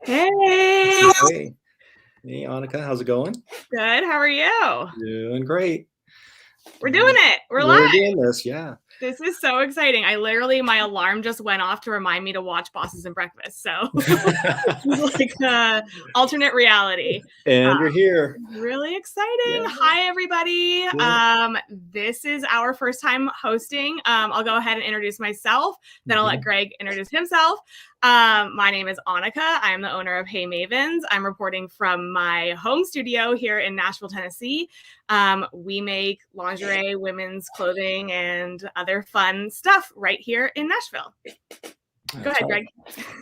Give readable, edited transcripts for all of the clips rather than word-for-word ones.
Hey, Hey, hey, Annika, how's it going? good. How are you? Doing great. We're doing it. We're live. We're doing this, yeah. This is so exciting. My alarm just went off to remind me to watch Bosses and Breakfast. So it's like alternate reality. And you're here. Really exciting. Yeah. Hi, everybody. Yeah. This is our first time hosting. I'll go ahead and introduce myself, then I'll let Greg introduce himself. My name is Annika. I am the owner of Hey Mavens. I'm reporting from my home studio here in Nashville, Tennessee. We make lingerie, women's clothing, and other fun stuff right here in Nashville. Go ahead, Greg.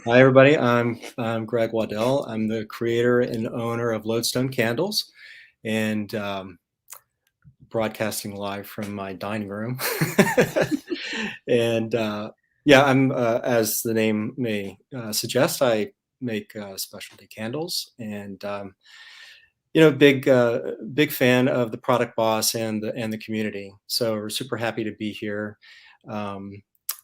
Hi, everybody. I'm Greg Waddell. I'm the creator and owner of Lodestone Candles, and broadcasting live from my dining room. And yeah, I'm as the name may suggest, I make specialty candles, and big fan of the Product Boss and the community. So we're super happy to be here.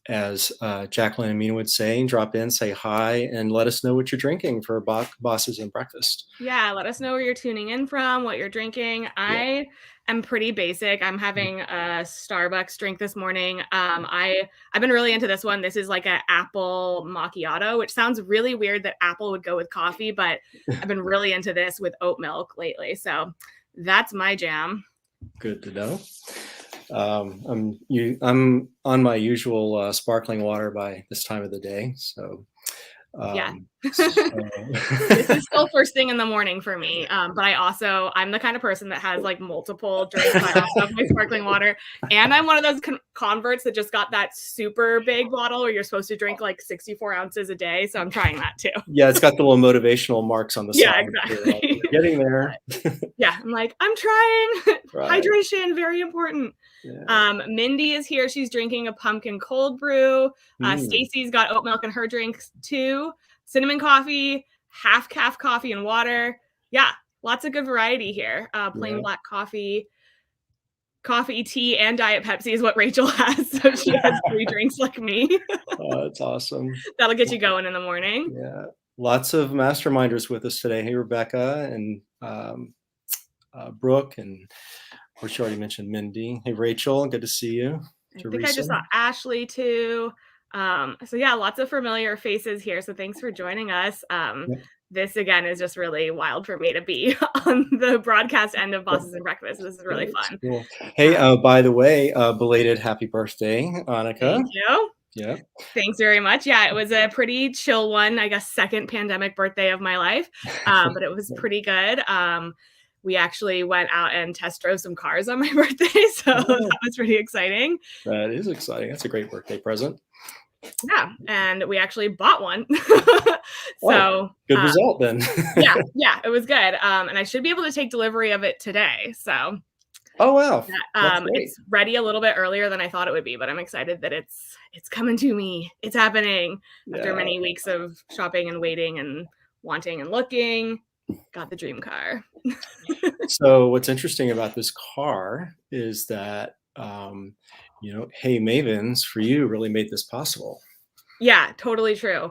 As Jacqueline and Mina would say, drop in, say hi, and let us know what you're drinking for Bosses and Breakfast. Yeah, let us know where you're tuning in from, what you're drinking. I am pretty basic. I'm having a Starbucks drink this morning. I've been really into this one. This is like an apple macchiato, which sounds really weird that apple would go with coffee, but I've been really into this with oat milk lately. So that's my jam. Good to know. I'm on my usual sparkling water by this time of the day, so Yeah. This is still first thing in the morning for me. But I'm the kind of person that has like multiple drinks. I also have my sparkling water. And I'm one of those converts that just got that super big bottle where you're supposed to drink like 64 ounces a day. So I'm trying that too. Yeah, it's got the little motivational marks on the side. Yeah, exactly. We're getting there. Yeah, I'm like, I'm trying. Right. Hydration, very important. Yeah. Mindy is here. She's drinking a pumpkin cold brew. Stacy's got oat milk in her drinks too. Cinnamon coffee, half calf coffee and water. Yeah, lots of good variety here. Plain black coffee, tea, and Diet Pepsi is what Rachel has. So she has 3 drinks like me. That's awesome. That'll get you going in the morning. Yeah. Lots of masterminders with us today. Hey, Rebecca and Brooke, and of course, you already mentioned Mindy. Hey, Rachel, good to see you. I think I just saw Ashley too. So yeah, lots of familiar faces here. So thanks for joining us. This again is just really wild for me to be on the broadcast end of Bosses and Breakfast. This is really fun. Cool. Hey, by the way, belated happy birthday, Annika. Thank you. Yeah. Thanks very much. Yeah, it was a pretty chill one, I guess, second pandemic birthday of my life. But it was pretty good. We actually went out and test drove some cars on my birthday. So that was pretty exciting. That is exciting. That's a great birthday present. Yeah, and we actually bought one. So good result then. yeah, it was good. And I should be able to take delivery of it today. So oh wow. It's ready a little bit earlier than I thought it would be, but I'm excited that it's coming to me. It's happening after many weeks of shopping and waiting and wanting and looking. Got the dream car. So what's interesting about this car is that Hey Mavens for you really made this possible. Yeah, totally true.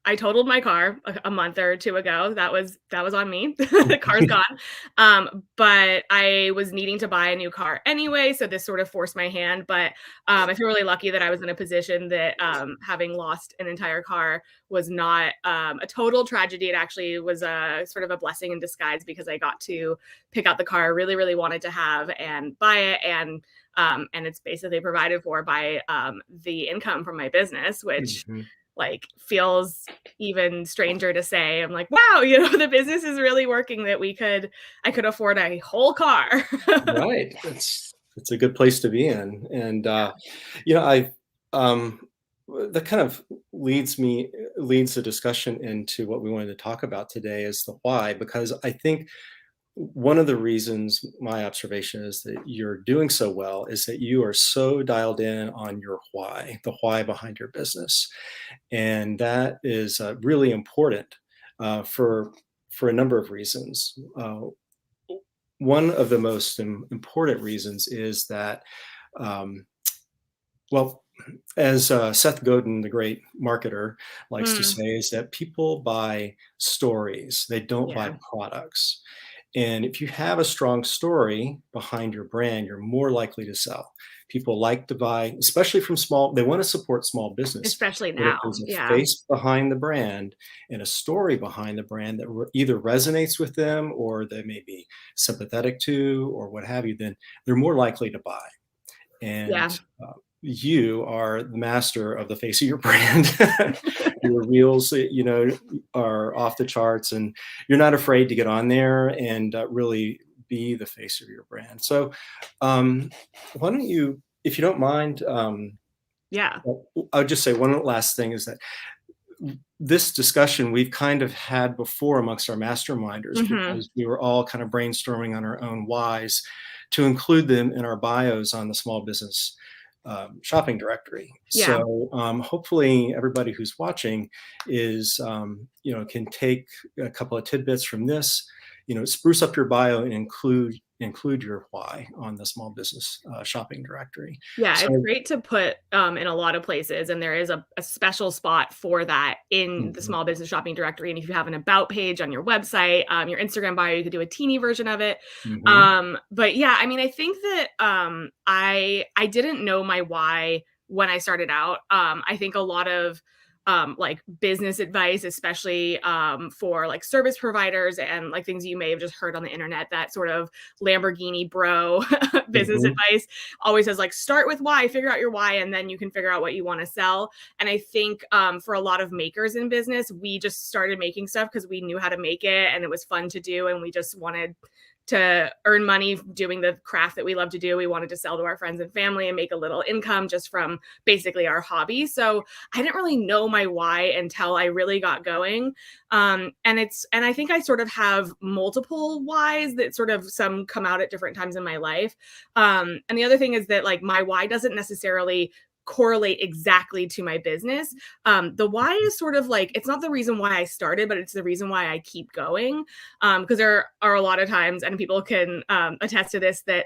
I totaled my car a month or 2 ago. That was on me. The car's gone. But I was needing to buy a new car anyway, so this sort of forced my hand. But I feel really lucky that I was in a position that having lost an entire car was not a total tragedy. It actually was a sort of a blessing in disguise because I got to pick out the car I really, really wanted to have and buy it. And it's basically provided for by the income from my business, which like feels even stranger to say. I'm like, wow, the business is really working that I could afford a whole car. Right. It's a good place to be in. And, that kind of leads the discussion into what we wanted to talk about today is the why, because I think one of the reasons my observation is that you're doing so well is that you are so dialed in on your why, the why behind your business. And that is really important for a number of reasons. One of the most important reasons is that, as Seth Godin, the great marketer, likes to Mm, say, is that people buy stories, they don't buy yeah, products. And if you have a strong story behind your brand, you're more likely to sell. People like to buy, especially from small, they want to support small business. especially But if now. there's a Yeah. face behind the brand and a story behind the brand that either resonates with them or they may be sympathetic to or what have you, then they're more likely to buy. And Yeah. you are the master of the face of your brand. Your reels, are off the charts, and you're not afraid to get on there and really be the face of your brand. So, um, why don't you, if you don't mind, Yeah. I would just say one last thing is that this discussion we've kind of had before amongst our masterminders Mhm. because we were all kind of brainstorming on our own whys to include them in our bios on the small business shopping directory. Yeah. So hopefully everybody who's watching is can take a couple of tidbits from this, spruce up your bio and include your why on the small business shopping directory. Yeah, it's So great to put, in a lot of places, and there is a special spot for that in the mhm, small business shopping directory, and if you have an about page on your website, your Instagram bio, you could do a teeny version of it. mhm, But yeah, I mean, I think that, I didn't know my why when I started out. I think a lot of, like, business advice, especially, for, like, service providers and, like, things you may have just heard on the internet, that sort of Lamborghini bro business mhm, advice always says, like, start with why, figure out your why, and then you can figure out what you want to sell. And I think, for a lot of makers in business, we just started making stuff because we knew how to make it and it was fun to do, and we just wanted to earn money doing the craft that we love to do. We wanted to sell to our friends and family and make a little income just from basically our hobby. So I didn't really know my why until I really got going. And I think I sort of have multiple whys that sort of some come out at different times in my life. And the other thing is that, like, my why doesn't necessarily correlate exactly to my business. The why is sort of like, it's not the reason why I started, but it's the reason why I keep going. Because there are a lot of times, and people can attest to this, that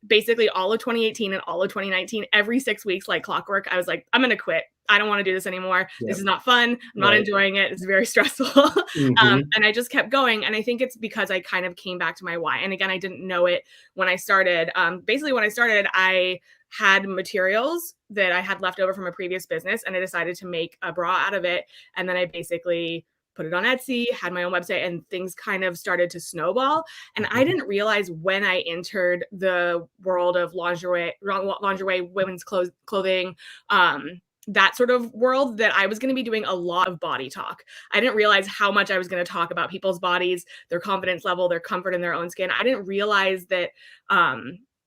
basically all of 2018 and all of 2019, every 6 weeks, like clockwork, I was like, I'm going to quit. I don't want to do this anymore. This yep, is not fun. I'm not right. enjoying it. It's very stressful. Mhm, And I just kept going. And I think it's because I kind of came back to my why. And again, I didn't know it when I started. Basically, when I started, I had materials that I had left over from a previous business, and I decided to make a bra out of it. And then I basically put it on Etsy, had my own website, and things kind of started to snowball. And I mhm, didn't realize when I entered the world of lingerie, women's clothing, that sort of world, that I was going to be doing a lot of body talk. I didn't realize how much I was going to talk about people's bodies, their confidence level, their comfort in their own skin. I didn't realize that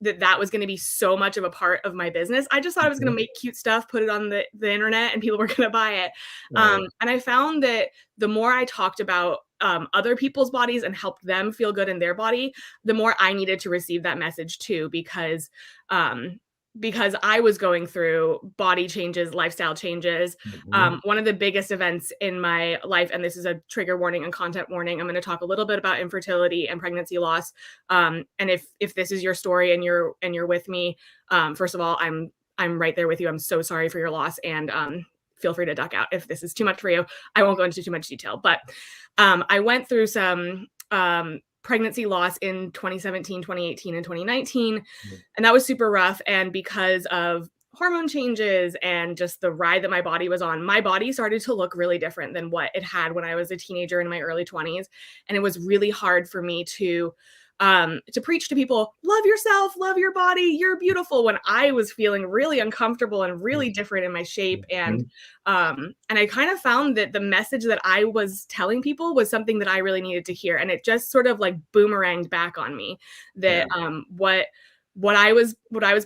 that was going to be so much of a part of my business. I just thought I was going mhm, to make cute stuff, put it on the internet, and people were going to buy it. right. And I found that the more I talked about other people's bodies and helped them feel good in their body, the more I needed to receive that message too, um, because I was going through body changes, lifestyle changes. Mhm, One of the biggest events in my life, and this is a trigger warning and content warning, I'm going to talk a little bit about infertility and pregnancy loss. And if this is your story and you're with me, first of all, I'm right there with you. I'm so sorry for your loss, and feel free to duck out if this is too much for you. I won't go into too much detail, but I went through some pregnancy loss in 2017, 2018, and 2019, mhm, and that was super rough. And because of hormone changes and just the ride that my body was on, my body started to look really different than what it had when I was a teenager in my early 20s. And it was really hard for me to preach to people, love yourself, love your body, you're beautiful, when I was feeling really uncomfortable and really different in my shape. mhm, And I kind of found that the message that I was telling people was something that I really needed to hear. And it just sort of like boomeranged back on me, yeah. that what I was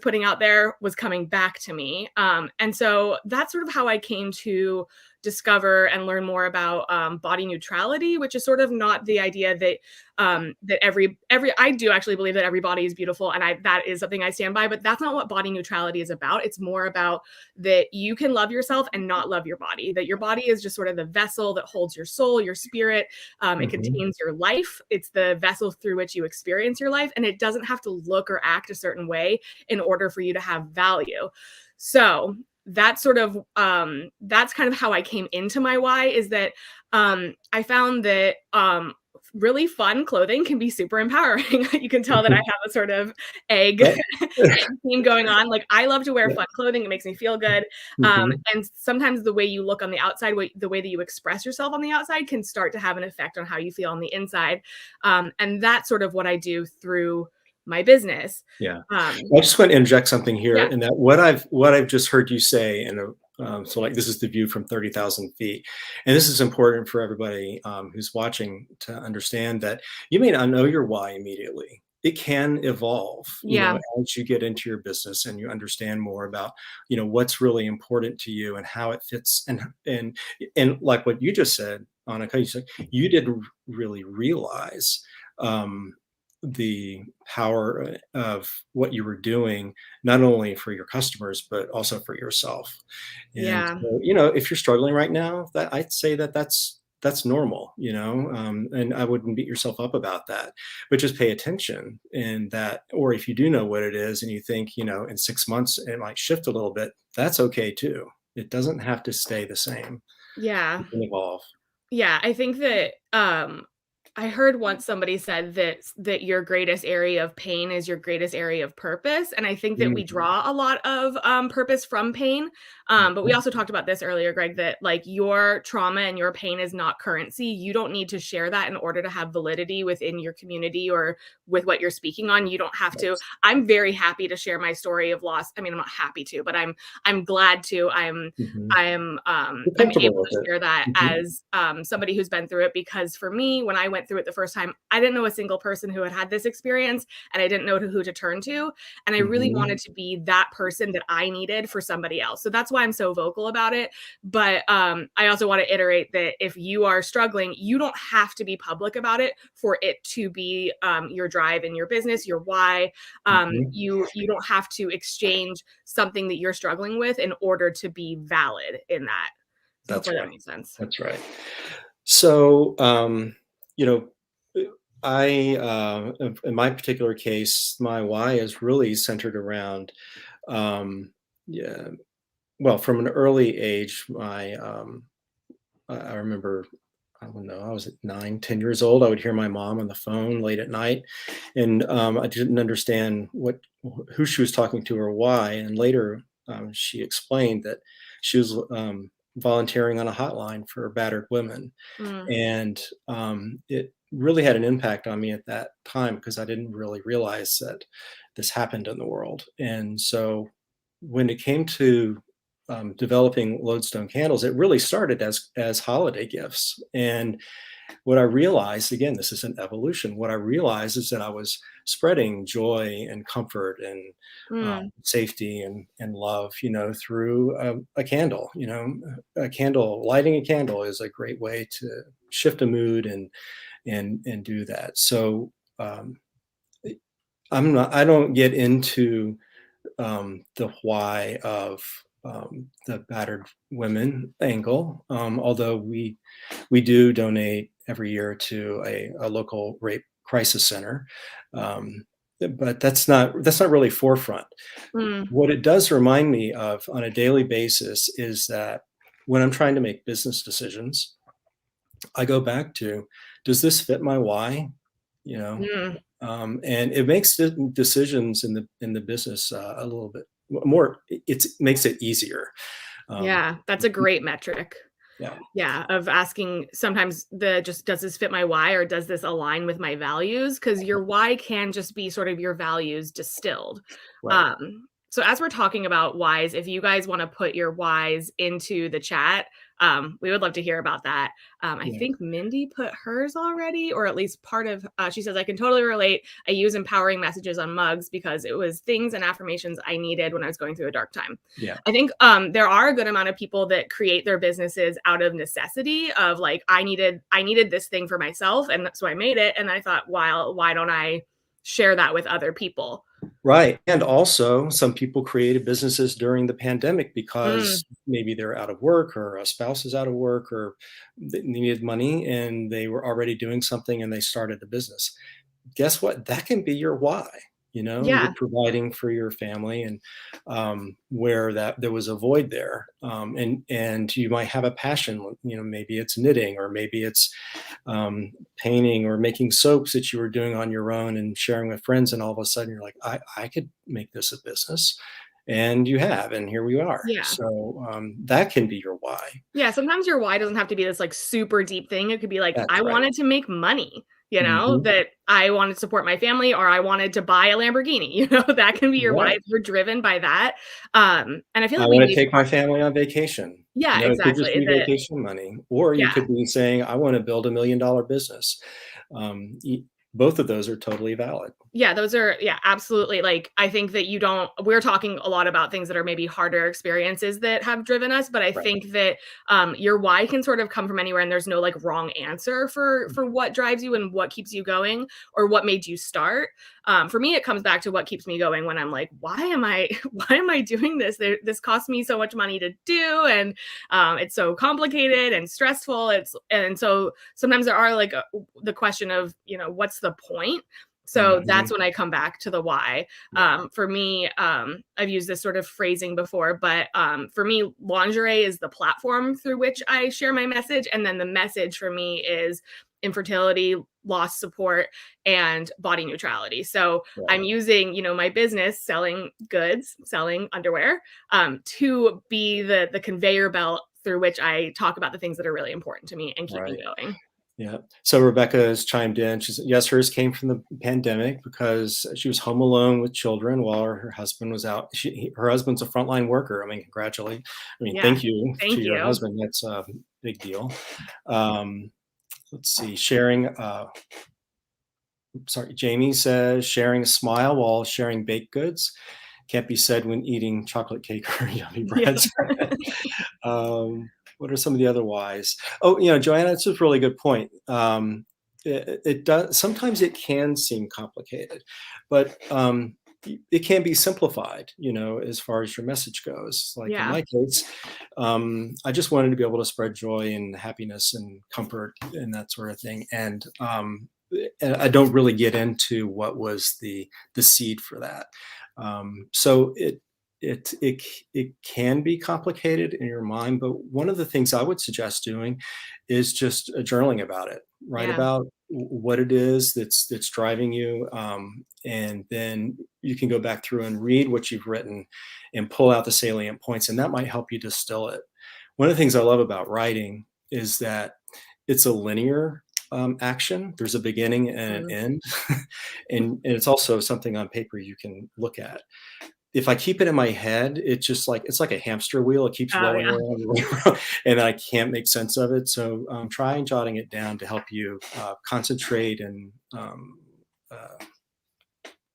putting out there was coming back to me. And so that's sort of how I came to discover and learn more about body neutrality, which is sort of not the idea that that every I do actually believe that every body is beautiful, and that is something I stand by. But that's not what body neutrality is about. It's more about that you can love yourself and not love your body. That your body is just sort of the vessel that holds your soul, your spirit. It Mhm, contains your life. It's the vessel through which you experience your life, and it doesn't have to look or act a certain way in order for you to have value. So that's sort of that's kind of how I came into my why, is that I found that really fun clothing can be super empowering. You can tell that I have a sort of egg Yep. theme going on. Like, I love to wear Yep. fun clothing. It makes me feel good. Mhm. And sometimes the way you look on the outside, the way that you express yourself on the outside can start to have an effect on how you feel on the inside. And that's sort of what I do through my business. Yeah. Um, I just want to interject something here yeah, in that what I've just heard you say, and so like this is the view from 30,000 feet, and this is important for everybody who's watching to understand that you may not know your why immediately. It can evolve, yeah, as you get into your business and you understand more about, what's really important to you and how it fits, and like what you just said, Annika, you said you didn't really realize. Um, the power of what you were doing, not only for your customers, but also for yourself. And yeah. so, if you're struggling right now, that I'd say that's normal, and I wouldn't beat yourself up about that, but just pay attention in that. Or if you do know what it is and you think, in 6 months it might shift a little bit, that's okay too. It doesn't have to stay the same. Yeah. It can evolve. Yeah, I think that, I heard once somebody said that your greatest area of pain is your greatest area of purpose, and I think that we Mhm. draw a lot of, purpose from pain, but we Mhm. also talked about this earlier, Greg, that, like, your trauma and your pain is not currency. You don't need to share that in order to have validity within your community or with what you're speaking on. You don't have to. Yes. I'm very happy to share my story of loss. I mean, I'm not happy to, but I'm glad to. Mhm. You're I'm able comfortable to with it. share that Mhm. as somebody who's been through it, because for me, when I went through it the first time, I didn't know a single person who had had this experience, and I didn't know who to turn to. And I really Mhm. wanted to be that person that I needed for somebody else. So that's why I'm so vocal about it. But I also want to iterate that if you are struggling, you don't have to be public about it for it to be your drive in your business, your why. Mhm. You don't have to exchange something that you're struggling with in order to be valid in that. So That's hopefully that right. makes sense. That's right. So, you know, in my particular case, my why is really centered around, yeah, well, from an early age, I remember, I don't know, I was at 9, 10 years old. I would hear my mom on the phone late at night, and I didn't understand who she was talking to or why. And later, she explained that she was volunteering on a hotline for battered women, Mm, and it really had an impact on me at that time because I didn't really realize that this happened in the world. And so when it came to developing Lodestone candles, it really started as holiday gifts. And what I realized, again, this is an evolution. What I realized is that I was spreading joy and comfort and mm, safety and love, through a candle. Lighting a candle is a great way to shift a mood and do that. So um, I don't get into the why of the battered women angle, although we do donate every year to a local rape crisis center. Um, but that's not really forefront. mm, What it does remind me of on a daily basis is that when I'm trying to make business decisions, I go back to, does this fit my why? You know, mm. and it makes the decisions in the business a little bit more. It makes it easier. Um, Yeah, that's a great metric. yeah, Yeah, of asking sometimes the just, does this fit my why, or does this align with my values? Because your why can just be sort of your values distilled. right. So as we're talking about whys, if you guys want to put your whys into the chat, we would love to hear about that. I Yeah. think Mindy put hers already, or at least part of, she says, I can totally relate. I use empowering messages on mugs because it was things and affirmations I needed when I was going through a dark time. Yeah. I think there are a good amount of people that create their businesses out of necessity of, like, I needed this thing for myself, and so I made it. And I thought, why don't I share that with other people? Right. And also, some people created businesses during the pandemic Mm, because maybe they're out of work or a spouse is out of work or they needed money and they were already doing something and they started a business. Guess what? That can be your why. You're Yeah. providing for your family, and where that there was a void there, and you might have a passion. Maybe it's knitting, or maybe it's painting, or making soaps that you were doing on your own and sharing with friends, and all of a sudden you're like, I could make this a business, and you have, and here we are. Yeah. So that can be your why. Yeah, sometimes your why doesn't have to be this, like, super deep thing. It could be like, That's I right. wanted to make money, Hmm. that I wanted to support my family, or I wanted to buy a Lamborghini, that can be your why Right. if you're driven by that. And I feel I like we want to need take more. my family on vacation. Yeah, It could exactly. just be vacation money, or you Yeah. could be saying, I want to build $1 million business. Both of those are totally valid. Yeah, those are yeah, absolutely, like, I think that you don't we're talking a lot about things that are maybe harder experiences that have driven us, but I Right. think that, your why can sort of come from anywhere, and there's no, like, wrong answer for what drives you and what keeps you going or what made you start. For me, it comes back to what keeps me going when I'm like, "Why am I why am I doing this? This costs me so much money to do, and, it's so complicated and stressful." And so sometimes there are, like, the question of, what's the point? So Mhm. that's when I come back to the why. Yeah. For me, I've used this sort of phrasing before, but for me, lingerie is the platform through which I share my message. And then the message for me is infertility, loss support, and body neutrality. So I'm Right. using, my business selling goods, selling underwear, to be the conveyor belt through which I talk about the things that are really important to me and keep me Right. going. Yeah. So Rebecca has chimed in. She said, yes, hers came from the pandemic because she was home alone with children while her husband was out. Her husband's a frontline worker. I mean, congratulate. I mean, Yeah. thank you to Thank your you. husband. That's a big deal. Um, let's see. Sharing. Sorry. Jamie says sharing a smile while sharing baked goods can't be said when eating chocolate cake or yummy Yeah. breads. What are some of the other whys? Oh, Joanna, it's a really good point. It does sometimes it can seem complicated, but it can be simplified. As far as your message goes. Like in Yeah. my case, I just wanted to be able to spread joy and happiness and comfort and that sort of thing. And I don't really get into what was the seed for that. So it it it can be complicated in your mind, but one of the things I would suggest doing is just journaling about it. Write Yeah. about what it is that's driving you, and then you can go back through and read what you've written and pull out the salient points, and that might help you distill it. One of the things I love about writing is that it's a linear action. There's a beginning and an Mm. end, and it's also something on paper you can look at. If I keep it in my head, it's like a hamster wheel. It keeps Oh, rolling yeah. around, rolling around, and I can't make sense of it. So try and jotting it down to help you concentrate and uh,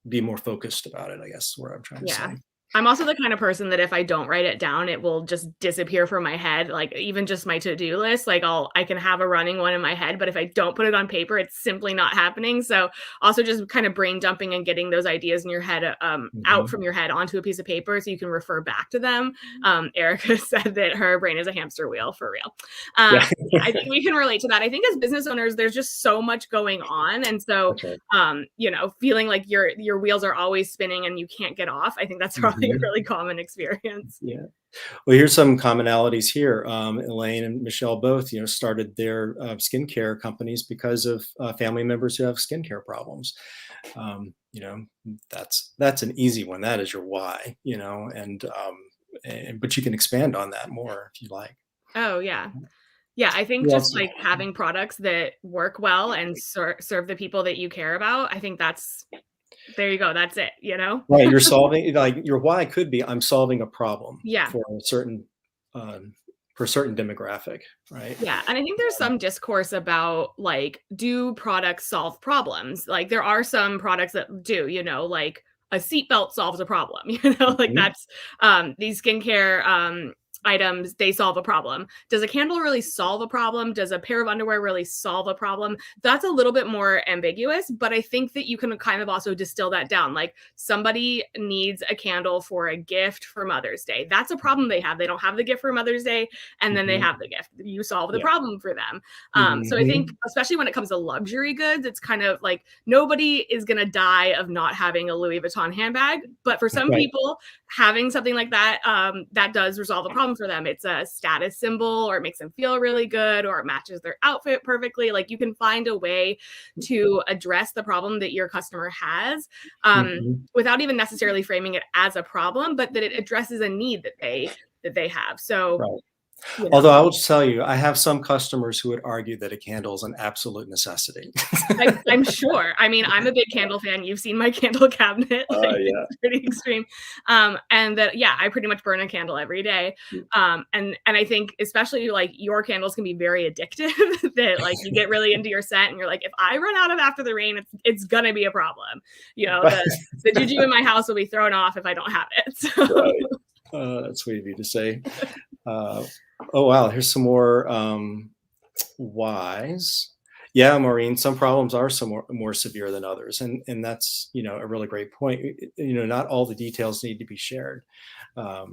be more focused about it. I guess is what I'm trying to Yeah. say. I'm also the kind of person that if I don't write it down, it will just disappear from my head, like, even just my to-do list, like, I can have a running one in my head, but if I don't put it on paper, it's simply not happening, so, also just kind of brain dumping and getting those ideas in your head, out Hmm. from your head onto a piece of paper so you can refer back to them. Erica said that her brain is a hamster wheel, for real. Yeah, Yeah, I think we can relate to that. I think as business owners, there's just so much going on, and so, that's right. feeling like your wheels are always spinning and you can't get off, I think that's probably a Hmm. really common experience. Yeah. Well, here's some commonalities here. Elaine and Michelle both, started their skincare companies because of family members who have skincare problems. Um, you know, that's an easy one. That is your why. And but you can expand on that more if you like. Oh, yeah. Yeah, I think Who just, else? like, having products that work well and serve the people that you care about, I think that's there you go, that's it, you know? Right, you're solving like your why could be I'm solving a problem Yeah. um, for a certain demographic, right? Yeah, and I think there's some discourse about, like, do products solve problems? Like, there are some products that do, like a seatbelt solves a problem, like Mhm. that's, these skincare, items, they solve a problem. Does a candle really solve a problem? Does a pair of underwear really solve a problem? That's a little bit more ambiguous, but I think that you can kind of also distill that down. Like somebody needs a candle for a gift for Mother's Day. That's a problem they have. They don't have the gift for Mother's Day, and then they Mhm. have the gift. You solve the Yeah. problem for them. So I think, Mhm. especially when it comes to luxury goods, it's kind of like nobody is going to die of not having a Louis Vuitton handbag. But for some Right. people, having something like that, that does resolve a problem for them. It's a status symbol, or it makes them feel really good, or it matches their outfit perfectly. Like you can find a way to address the problem that your customer has, Mhm. without even necessarily framing it as a problem, but that it addresses a need that they have. So, Right. you Although know, I will just tell you, I have some customers who would argue that a candle is an absolute necessity. I'm sure. I mean, I'm a big candle fan. You've seen my candle cabinet, like, Yeah. it's pretty extreme. And that, yeah, I pretty much burn a candle every day. And I think especially, like, your candles can be very addictive, that, like, you get really into your scent and you're like, "If I run out of After the Rain, it's gonna be a problem." You know, Right. the juju in my house will be thrown off if I don't have it. So Right. That's sweet of you to say. Uh, oh, wow. Here's some more whys. Yeah, Maureen, some problems are some more severe than others. And that's, a really great point. Not all the details need to be shared. Yeah,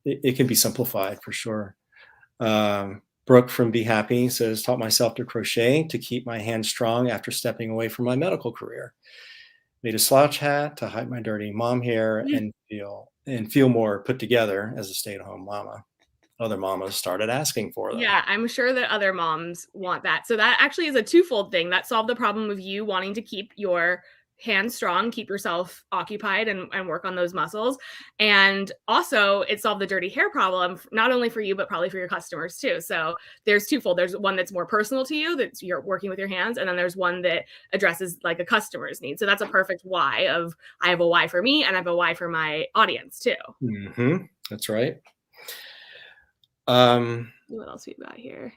it can be simplified for sure. Brooke from Be Happy says, taught myself to crochet to keep my hands strong after stepping away from my medical career. Made a slouch hat to hide my dirty mom hair yeah. and feel more put together as a stay-at-home mama. Other mamas started asking for them. Yeah, I'm sure that other moms want that. So that actually is a twofold thing. That solved the problem of you wanting to keep your hands strong, keep yourself occupied and work on those muscles. And also it solved the dirty hair problem, not only for you, but probably for your customers too. So there's twofold. There's one that's more personal to you, that you're working with your hands. And then there's one that addresses like a customer's need. So that's a perfect why of, I have a why for me and I have a why for my audience too. That's right. Um, What else we got here?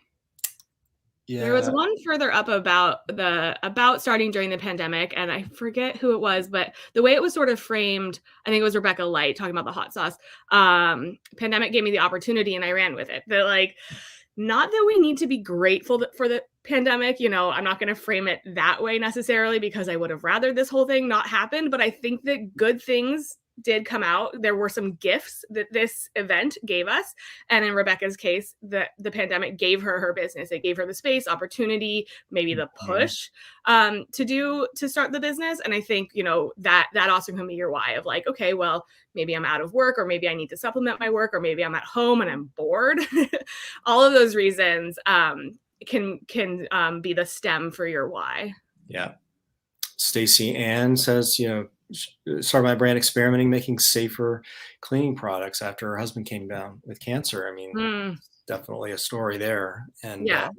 There was yeah. one further up about starting during the pandemic, and I forget who it was, but the way it was sort of framed, I think it was Rebecca Light talking about the hot sauce. Pandemic gave me the opportunity, and I ran with it. That, like, not that we need to be grateful for the pandemic. I'm not going to frame it that way necessarily, because I would have rather this whole thing not happened. But I think that good things did come out. There were some gifts that this event gave us. And in Rebecca's case, the pandemic gave her her business. It gave her the space, opportunity, maybe the Mhm. push, to start the business. And I think, that also can be your why of like, okay, well, maybe I'm out of work, or maybe I need to supplement my work, or maybe I'm at home and I'm bored. All of those reasons can be the stem for your why. Yeah. Stacy Ann says, started my brand experimenting, making safer cleaning products after her husband came down with cancer. I mean, Mm, definitely a story there, and yeah.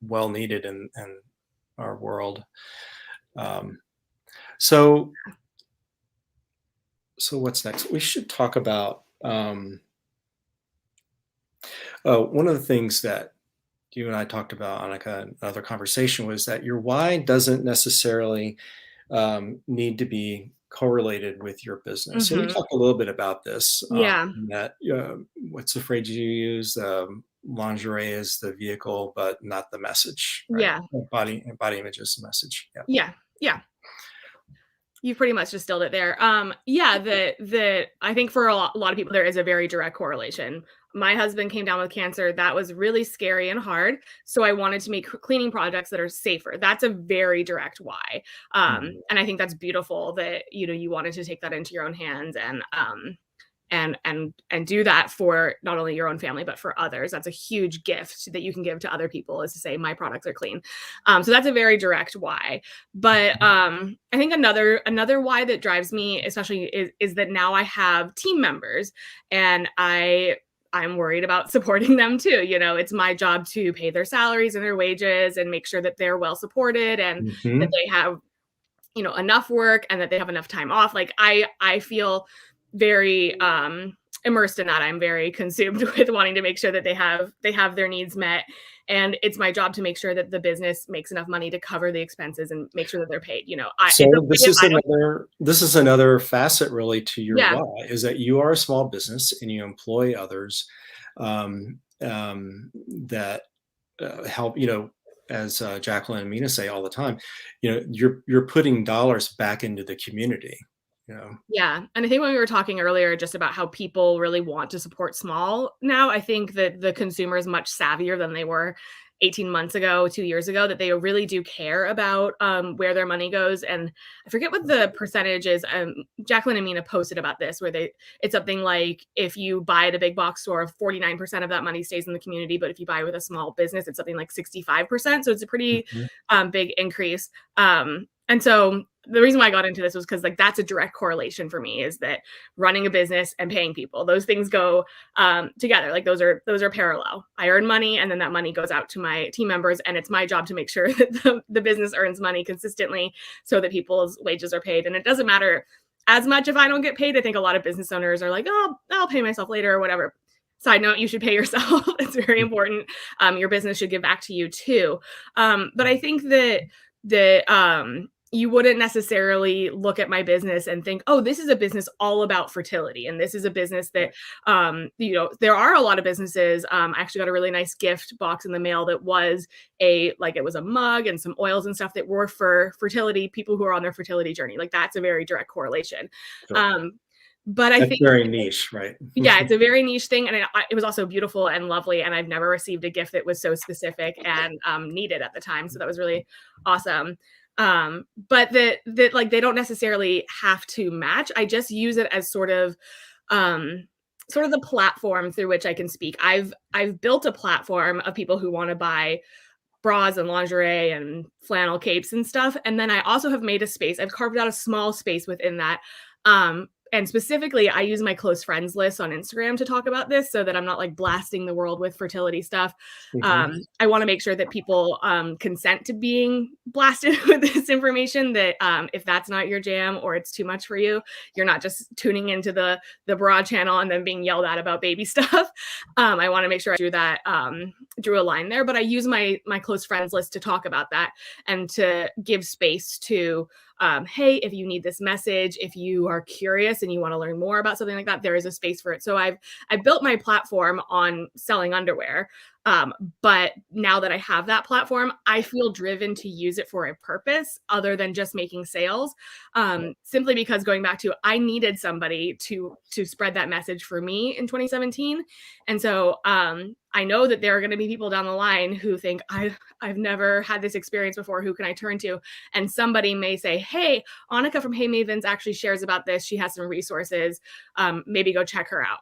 well needed in our world. Um, so, so what's next? We should talk about one of the things that you and I talked about on like another conversation was that your why doesn't necessarily need to be correlated with your business. And you Hmm. talked a little bit about this. Yeah. That what's the phrase you use? Lingerie is the vehicle, but not the message, right? Yeah. Body image is the message. Yeah. Yeah. Yeah. You pretty much distilled it there. Yeah, the I think for a lot of people there is a very direct correlation. My husband came down with cancer. That was really scary and hard. So I wanted to make cleaning products that are safer. That's a very direct why. Mhm. And I think that's beautiful that you wanted to take that into your own hands and do that for not only your own family but for others. That's a huge gift that you can give to other people, is to say my products are clean. So that's a very direct why. But I think another why that drives me especially is that now I have team members, and I'm worried about supporting them too. It's my job to pay their salaries and their wages and make sure that they're well supported, and that Mhm. they have enough work, and that they have enough time off. Like I feel very immersed in that. I'm very consumed with wanting to make sure that they have their needs met, and it's my job to make sure that the business makes enough money to cover the expenses and make sure that they're paid. It's So okay if I don't. this is another facet really to your Yeah, why, is that you are a small business and you employ others, that help, as Jacqueline and Mina say all the time, you're putting dollars back into the community, you know. yeah, and I think when we were talking earlier just about how people really want to support small now, I think that the consumer is much savvier than they were 18 months ago, 2 years ago, that they really do care about, where their money goes, and I forget what the percentage is. Jacqueline and Mina posted about this, where it's something like, if you buy at a big box store, 49% of that money stays in the community, but if you buy with a small business, it's something like 65%, so it's a pretty, Mhm. big increase, and so the reason why I got into this was because, like, that's a direct correlation for me, is that running a business and paying people, those things go together. Like, those are parallel. I earn money, and then that money goes out to my team members, and it's my job to make sure that the business earns money consistently so that people's wages are paid. And it doesn't matter as much if I don't get paid. I think a lot of business owners are like, oh, I'll pay myself later or whatever. Side note, you should pay yourself. It's very important. Your business should give back to you too. But I think that you wouldn't necessarily look at my business and think, oh, this is a business all about fertility. And this is a business that, there are a lot of businesses. I actually got a really nice gift box in the mail that was it was a mug and some oils and stuff that were for fertility, people who are on their fertility journey. Like, that's a very direct correlation. Sure. Um, but I That's think, very niche, right? yeah, it's a very niche thing, and it was also beautiful and lovely, and I've never received a gift that was so specific and, needed at the time, so that was really awesome. But that, like, they don't necessarily have to match. I just use it as sort of the platform through which I can speak. I've built a platform of people who wanna buy bras and lingerie and flannel capes and stuff. And then I also have made a space. I've carved out a small space within that. And specifically, I use my close friends list on Instagram to talk about this so that I'm not like blasting the world with fertility stuff. Mhm. I want to make sure that people consent to being blasted with this information, that if that's not your jam or it's too much for you, you're not just tuning into the bra channel and then being yelled at about baby stuff. I want to make sure I drew a line there, but I use my close friends list to talk about that and to give space to, hey, if you need this message, if you are curious and you want to learn more about something like that, there is a space for it. So I built my platform on selling underwear. But now that I have that platform, I feel driven to use it for a purpose other than just making sales. Simply because, going back to, I needed somebody to spread that message for me in 2017. And so I know that there are going to be people down the line who think, I've never had this experience before. Who can I turn to? And somebody may say, hey, Annika from Hey Mavens actually shares about this. She has some resources. Maybe go check her out.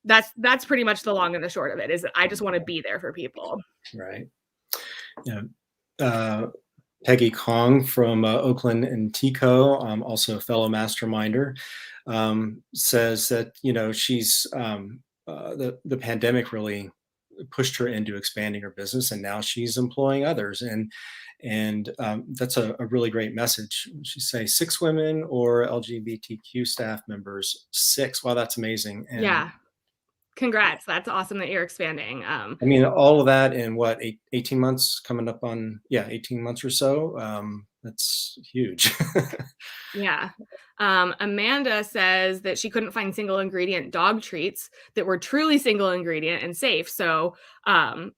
That's pretty much the long and the short of it, is that I just want to be there for people. Right. Yeah. Uh, Peggy Kong from Oakland and Tico, also a fellow masterminder, says that she's the pandemic really pushed her into expanding her business, and now she's employing others, and that's a really great message. She say 6 women or LGBTQ staff members, 6. Wow, that's amazing. And Yeah. Congrats. That's awesome that you're expanding. I mean, all of that in what, 18 months, coming up on, yeah, 18 months or so. That's huge. Yeah. Amanda says that she couldn't find single ingredient dog treats that were truly single ingredient and safe. So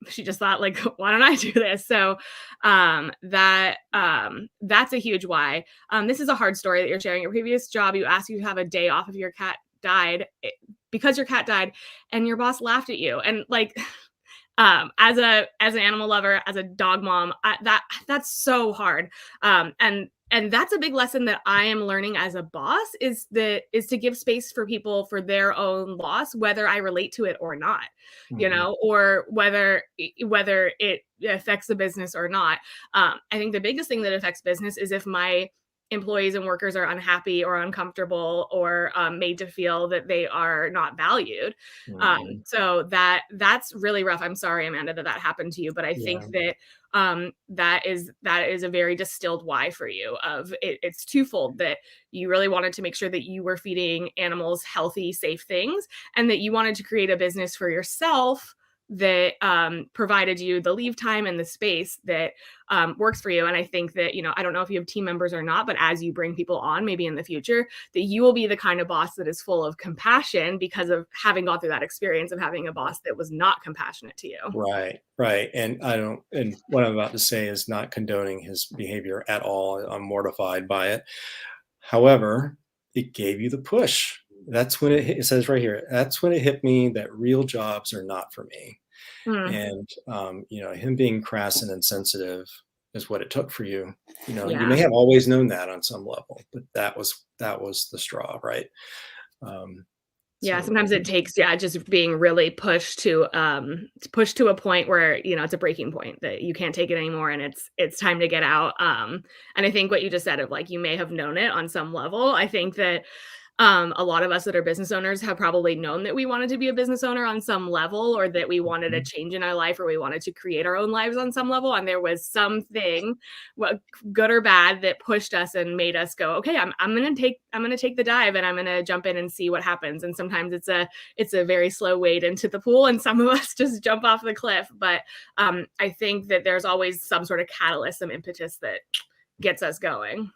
she just thought, like, why don't I do this? So that's a huge why. This is a hard story that you're sharing. Your previous job, you asked you to have a day off if your cat died, because your cat died, and your boss laughed at you. And, like, as an animal lover, as a dog mom, that's so hard. And that's a big lesson that I am learning as a boss, is to give space for people for their own loss, whether I relate to it or not, Mhm. or whether it affects the business or not. I think the biggest thing that affects business is if my employees and workers are unhappy or uncomfortable or made to feel that they are not valued. Mhm. So that's really rough. I'm sorry, Amanda, that happened to you, but I think Yeah. that that is a very distilled why for you. It's twofold, that you really wanted to make sure that you were feeding animals healthy, safe things, and that you wanted to create a business for yourself that provided you the leave time and the space that works for you. And I think that, I don't know if you have team members or not, but as you bring people on, maybe in the future, that you will be the kind of boss that is full of compassion because of having gone through that experience of having a boss that was not compassionate to you. Right, right. And I don't, and what I'm about to say is not condoning his behavior at all. I'm mortified by it. However, it gave you the push. That's when it says right here, that's when it hit me that real jobs are not for me. Mm, And, him being crass and insensitive is what it took for you. You yeah. may have always known that on some level, but that was the straw, right? Um, Yeah, so sometimes it takes, just being really pushed to a point where, it's a breaking point that you can't take it anymore and it's time to get out. And I think what you just said of like you may have known it on some level. I think that a lot of us that are business owners have probably known that we wanted to be a business owner on some level, or that we wanted a mhm, change in our life, or we wanted to create our own lives on some level. And there was something, good or bad, that pushed us and made us go, okay, I'm gonna take the dive and I'm gonna jump in and see what happens. And sometimes it's a very slow wade into the pool, and some of us just jump off the cliff. But I think that there's always some sort of catalyst, some impetus that gets us going.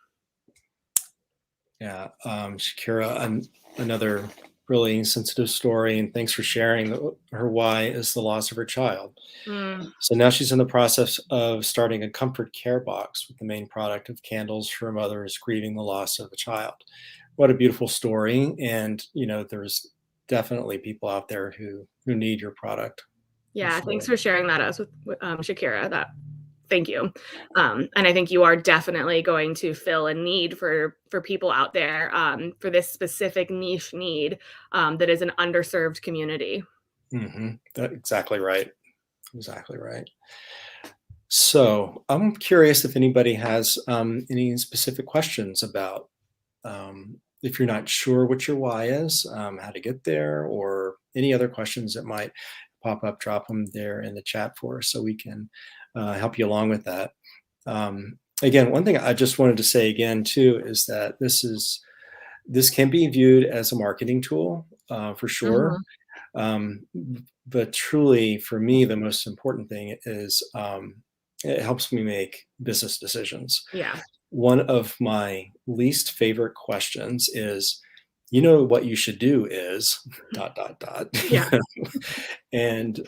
yeah, Shakira, another really sensitive story, and thanks for sharing. Her why is the loss of her child. Mm, So now she's in the process of starting a comfort care box with the main product of candles for mothers grieving the loss of a child. What a beautiful story. And, there's definitely people out there who need your product for yeah, sure. thanks for sharing that us with Shakira. Thank you. And I think you are definitely going to fill a need for people out there, for this specific niche need, that is an underserved community. Exactly right. Exactly right. So I'm curious if anybody has any specific questions about if you're not sure what your why is, how to get there, or any other questions that might pop up, drop them there in the chat for us so we can help you along with that. Again, one thing I just wanted to say again too is that this can be viewed as a marketing tool for sure. Mhm. Um, but truly, for me, the most important thing is it helps me make business decisions. Yeah. One of my least favorite questions is, what you should do is dot dot dot. Yeah. And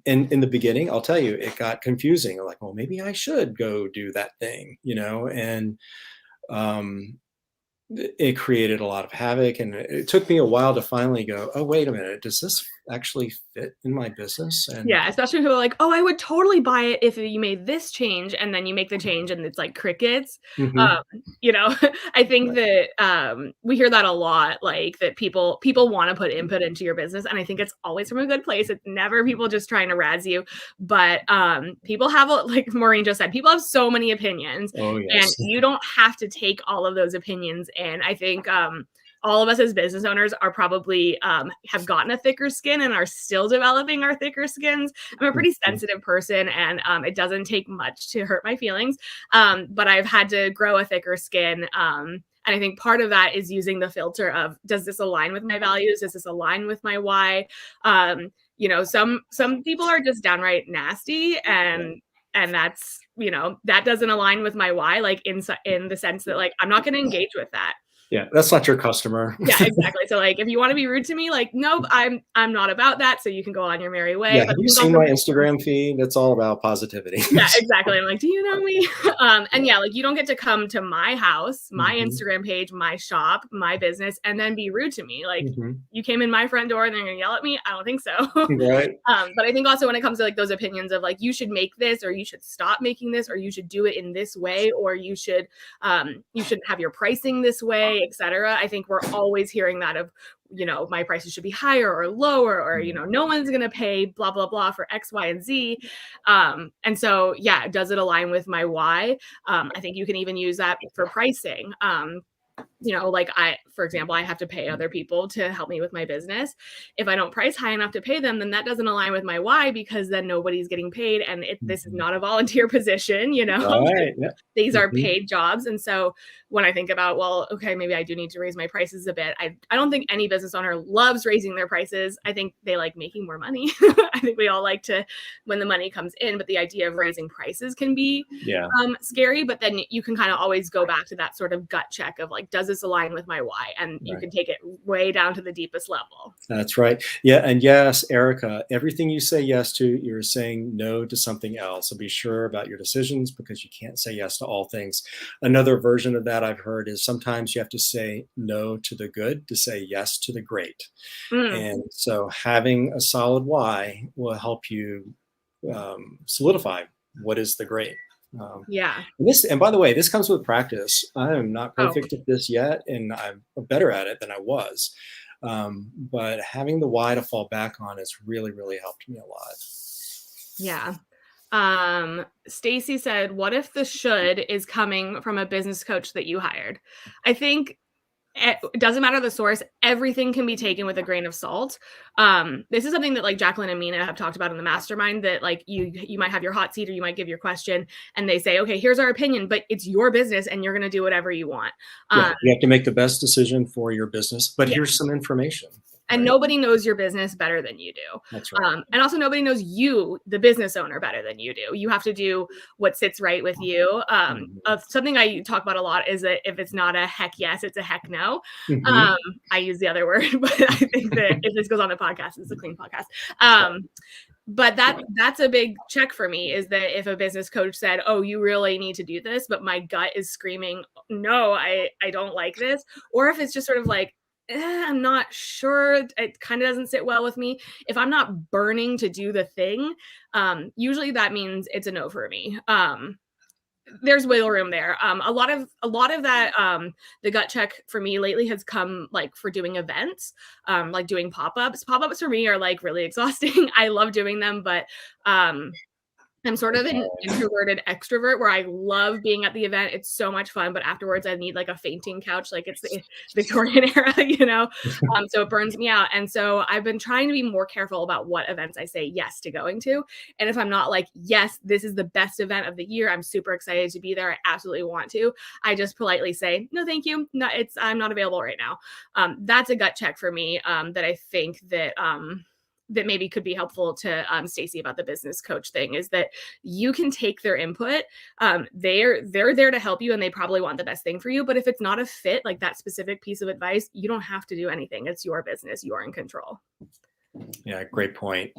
in the beginning, I'll tell you, it got confusing. Like, well, maybe I should go do that thing, and um, it created a lot of havoc. And it took me a while to finally go, oh, wait a minute, does this actually fit in my business? And Yeah, especially when people are like, "Oh, I would totally buy it if you made this change," and then you make the change and it's like crickets. mhm, Um, I think that, we hear that a lot, like, that people wanna put input into your business, and I think it's always from a good place. It's never people just trying to razz you, but, people have like Maureen just said, people have so many opinions, oh and yes, you don't have to take all of those opinions in. I think, all of us as business owners are probably have gotten a thicker skin and are still developing our thicker skins. I'm a pretty mhm, sensitive person, and it doesn't take much to hurt my feelings. But I've had to grow a thicker skin. And I think part of that is using the filter of, does this align with my values? Does this align with my why? Some people are just downright nasty, yeah, and that's, that doesn't align with my why, like in the sense that, like, I'm not going to engage with that. yeah. That's not your customer. Yeah, exactly. So, like, if you wanna be rude to me, like, nope, I'm not about that, so you can go on your merry way. Yeah, But have you there's seen also my people. Instagram feed? It's all about positivity. Yeah, exactly. I'm like, "Do you know me?" And yeah, like, you don't get to come to my house, my Mhm, Instagram page, my shop, my business, and then be rude to me. Like, mhm. you came in my front door and they're gonna yell at me? I don't think so. Right. But I think also when it comes to, like, those opinions of, like, you should make this, or you should stop making this, or you should do it in this way, or you shouldn't have your pricing this way. pay, et cetera. I think we're always hearing that of, my prices should be higher or lower, or, no one's going to pay blah, blah, blah for X, Y, and Z. And so, yeah, does it align with my why? I think you can even use that for pricing. Like for example, I have to pay other people to help me with my business. If I don't price high enough to pay them, then that doesn't align with my why, because then nobody's getting paid. And this is not a volunteer position, Right. Yeah. These are paid jobs. And so when I think about, well, okay, maybe I do need to raise my prices a bit. I don't think any business owner loves raising their prices. I think they like making more money. I think we all like to, when the money comes in, but the idea of raising prices can be scary. But then you can kind of always go back to that sort of gut check of like, does this align with my why? And you can take it way down to the deepest level. That's right. Yeah. And yes, Erica, everything you say yes to, you're saying no to something else. So be sure about your decisions, because you can't say yes to all things. Another version of that I've heard is sometimes you have to say no to the good to say yes to the great. And so having a solid why will help you solidify what is the great. And by the way, this comes with practice. I am not perfect at this yet, and I'm better at it than I was. But having the why to fall back on has really, really helped me a lot. Yeah. Stacy said, what if the should is coming from a business coach that you hired? I think it doesn't matter the source. Everything can be taken with a grain of salt. This is something that like Jacqueline and Mina have talked about in the mastermind, that like you might have your hot seat, or you might give your question and they say, okay, here's our opinion, but it's your business and you're going to do whatever you want. You have to make the best decision for your business, but here's some information. And nobody knows your business better than you do. That's right. And also nobody knows you, the business owner, better than you do. You have to do what sits right with you. Something I talk about a lot is that if it's not a heck yes, it's a heck no. I use the other word, but I think that if this goes on the podcast, it's a clean podcast. But that's a big check for me, is that if a business coach said, oh, you really need to do this, but my gut is screaming, no, I don't like this. Or if it's just sort of like, I'm not sure, it kind of doesn't sit well with me. If I'm not burning to do the thing, usually that means it's a no for me. There's wiggle room there. A lot of that, the gut check for me lately has come like for doing events, like doing pop-ups. Pop-ups for me are like really exhausting. I love doing them, but I'm sort of an introverted extrovert where I love being at the event. It's so much fun, but afterwards I need like a fainting couch, like it's the Victorian era, so it burns me out. And so I've been trying to be more careful about what events I say yes to going to. And if I'm not like, yes, this is the best event of the year, I'm super excited to be there, I absolutely want to, I just politely say, no, thank you. No, I'm not available right now. That's a gut check for me, that I think that, that maybe could be helpful to Stacy about the business coach thing, is that you can take their input. They're there to help you, and they probably want the best thing for you. But if it's not a fit, like that specific piece of advice, you don't have to do anything. It's your business. You are in control. Yeah, great point.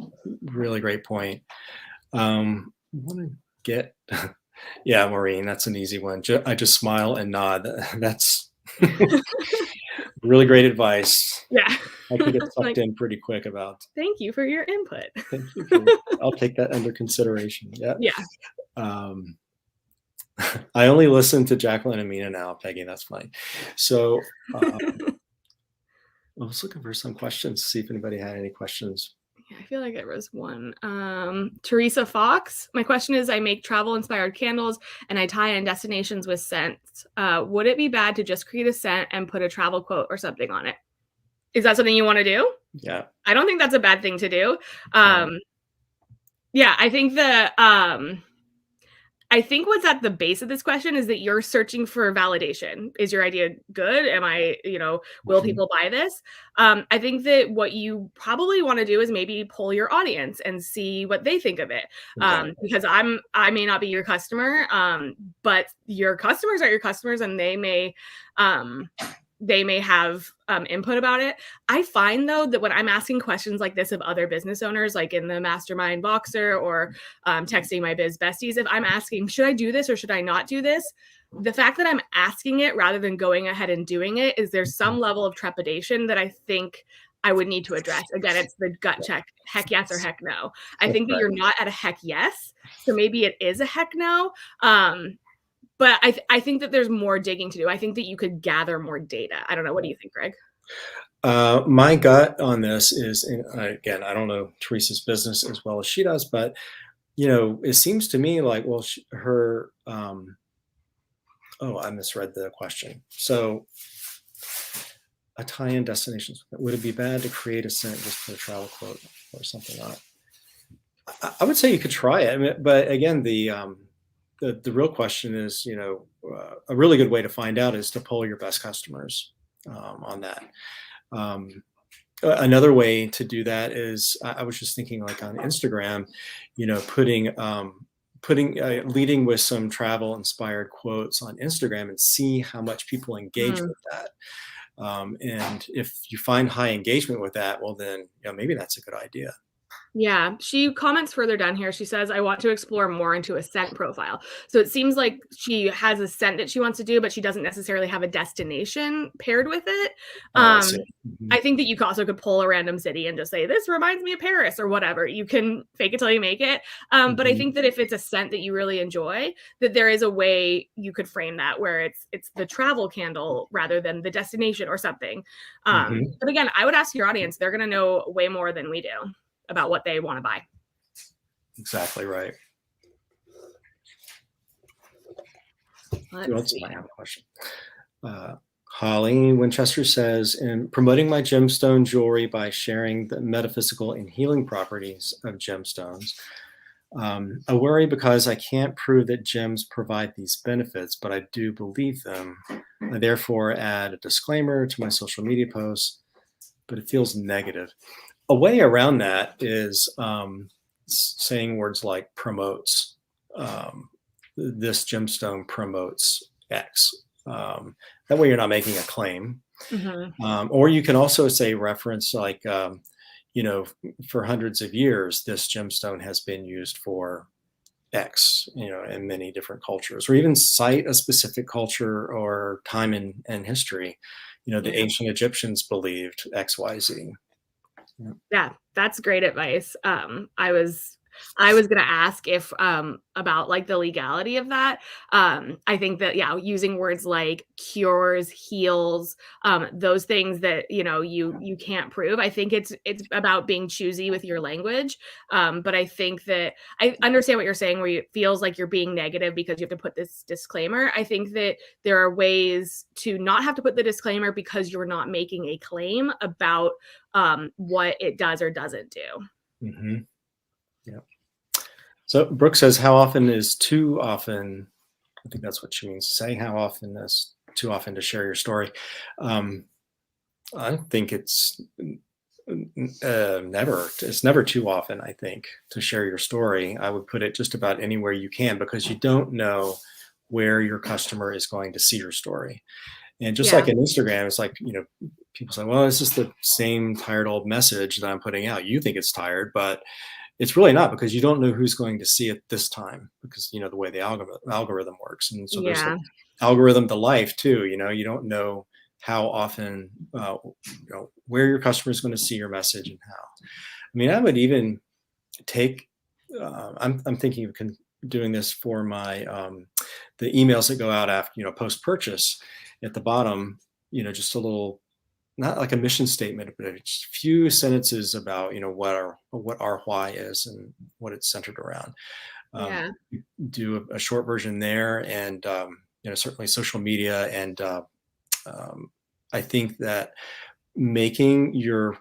Really great point. I want to get, yeah, Maureen, that's an easy one. I just smile and nod. That's really great advice. Yeah. I can get sucked in pretty quick about. Thank you for your input. Thank you. I'll take that under consideration. Yeah. I only listen to Jacqueline and Mina now, Peggy. That's funny. So I was looking for some questions to see if anybody had any questions. Yeah, I feel like there was one. Teresa Fox. My question is, I make travel-inspired candles and I tie in destinations with scents. Would it be bad to just create a scent and put a travel quote or something on it? Is that something you want to do? Yeah. I don't think that's a bad thing to do. Yeah, I think I think what's at the base of this question is that you're searching for validation. Is your idea good? Am I, will people buy this? I think that what you probably want to do is maybe poll your audience and see what they think of it. Because I may not be your customer, but your customers are your customers, and they may have input about it. I find though that when I'm asking questions like this of other business owners, like in the mastermind Voxer or texting my biz besties, if I'm asking, should I do this or should I not do this? The fact that I'm asking it rather than going ahead and doing it is there's some level of trepidation that I think I would need to address. Again, it's the gut check, heck yes or heck no. I think that you're not at a heck yes. So maybe it is a heck no. but I think that there's more digging to do. I think that you could gather more data. I don't know. What do you think, Greg? My gut on this is, and again, I don't know Teresa's business as well as she does, but it seems to me like, well, her. Oh, I misread the question. So, a tie-in destinations. Would it be bad to create a scent just for a travel quote or something like that? I would say you could try it. I mean, but again, the real question is, a really good way to find out is to poll your best customers on that. Um, Another way to do that is I was just thinking like on Instagram, putting leading with some travel inspired quotes on Instagram and see how much people engage Mm. with that. And if you find high engagement with that, well, then maybe that's a good idea. Yeah, she comments further down here. She says, I want to explore more into a scent profile. So it seems like she has a scent that she wants to do, but she doesn't necessarily have a destination paired with it. Oh, I Um, see. Mhm. I think that you also could pull a random city and just say, this reminds me of Paris or whatever. You can fake it till you make it. But I Mhm. think that if it's a scent that you really enjoy, that there is a way you could frame that where it's the travel candle rather than the destination or something. Mhm. But again, I would ask your audience, they're going to know way more than we do about what they want to buy. Exactly right. Who Let's else see. might have a question? Uh, Holly Winchester says, in promoting my gemstone jewelry by sharing the metaphysical and healing properties of gemstones, I worry because I can't prove that gems provide these benefits, but I do believe them. I therefore add a disclaimer to my social media posts, but it feels negative. A way around that is saying words like promotes. Um, this gemstone promotes X. That way you're not making a claim. Hmm. Or you can also say reference like, you know, for hundreds of years, this gemstone has been used for X, in many different cultures, or even cite a specific culture or time in history. The Yeah. ancient Egyptians believed X, Y, Z. Yeah. Yeah, that's great advice. I was gonna ask if about like the legality of that. I think that yeah, using words like cures, heals, those things that you can't prove. I think it's about being choosy with your language. But I think that I understand what you're saying, where it feels like you're being negative because you have to put this disclaimer. I think that there are ways to not have to put the disclaimer because you're not making a claim about what it does or doesn't do. Hmm. Yeah. So Brooke says, how often is too often? I think that's what she means to say. How often is too often to share your story? Um, I think it's never. It's never too often, I think, to share your story. I would put it just about anywhere you can because you don't know where your customer is going to see your story. And just Yeah. like in Instagram, it's like, people say, well, it's just the same tired old message that I'm putting out. You think it's tired, but it's really not because you don't know who's going to see it this time because, the way the algorithm works. And so there's the Yeah. algorithm to life too. You don't know how often, where your customer is going to see your message and how. I mean, I would even take, I'm thinking of doing this for my, the emails that go out after, post purchase at the bottom, just a little, not like a mission statement, but just a few sentences about what our why is and what it's centered around. Yeah. Do a short version there, and certainly social media, and um, I think that making your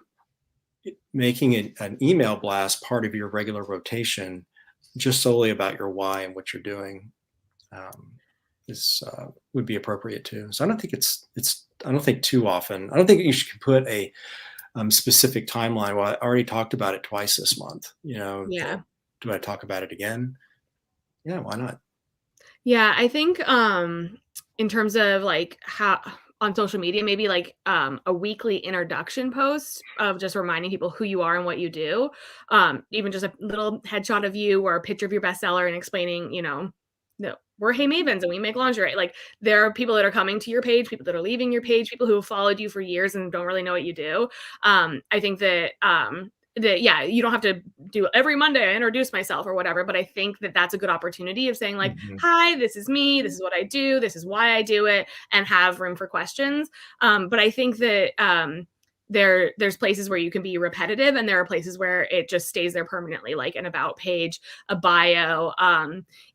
making an email blast part of your regular rotation, just solely about your why and what you're doing, um, is would be appropriate too. So I don't think it's I don't think too often. I don't think you should put a specific timeline. Well, I already talked about it twice this month. Yeah. Do I talk about it again? Yeah, why not? Yeah, I think in terms of like how on social media, maybe like a weekly introduction post of just reminding people who you are and what you do. Even just a little headshot of you or a picture of your bestseller and explaining, no, we're Hey Mavens and we make lingerie. Like there are people that are coming to your page, people that are leaving your page, people who have followed you for years and don't really know what you do. I think that yeah, you don't have to do every Monday I introduce myself or whatever, but I think that that's a good opportunity of saying like, Mhm. hi, this is me, this is what I do, this is why I do it, and have room for questions. But I think that there's places where you can be repetitive, and there are places where it just stays there permanently, like an about page, a bio,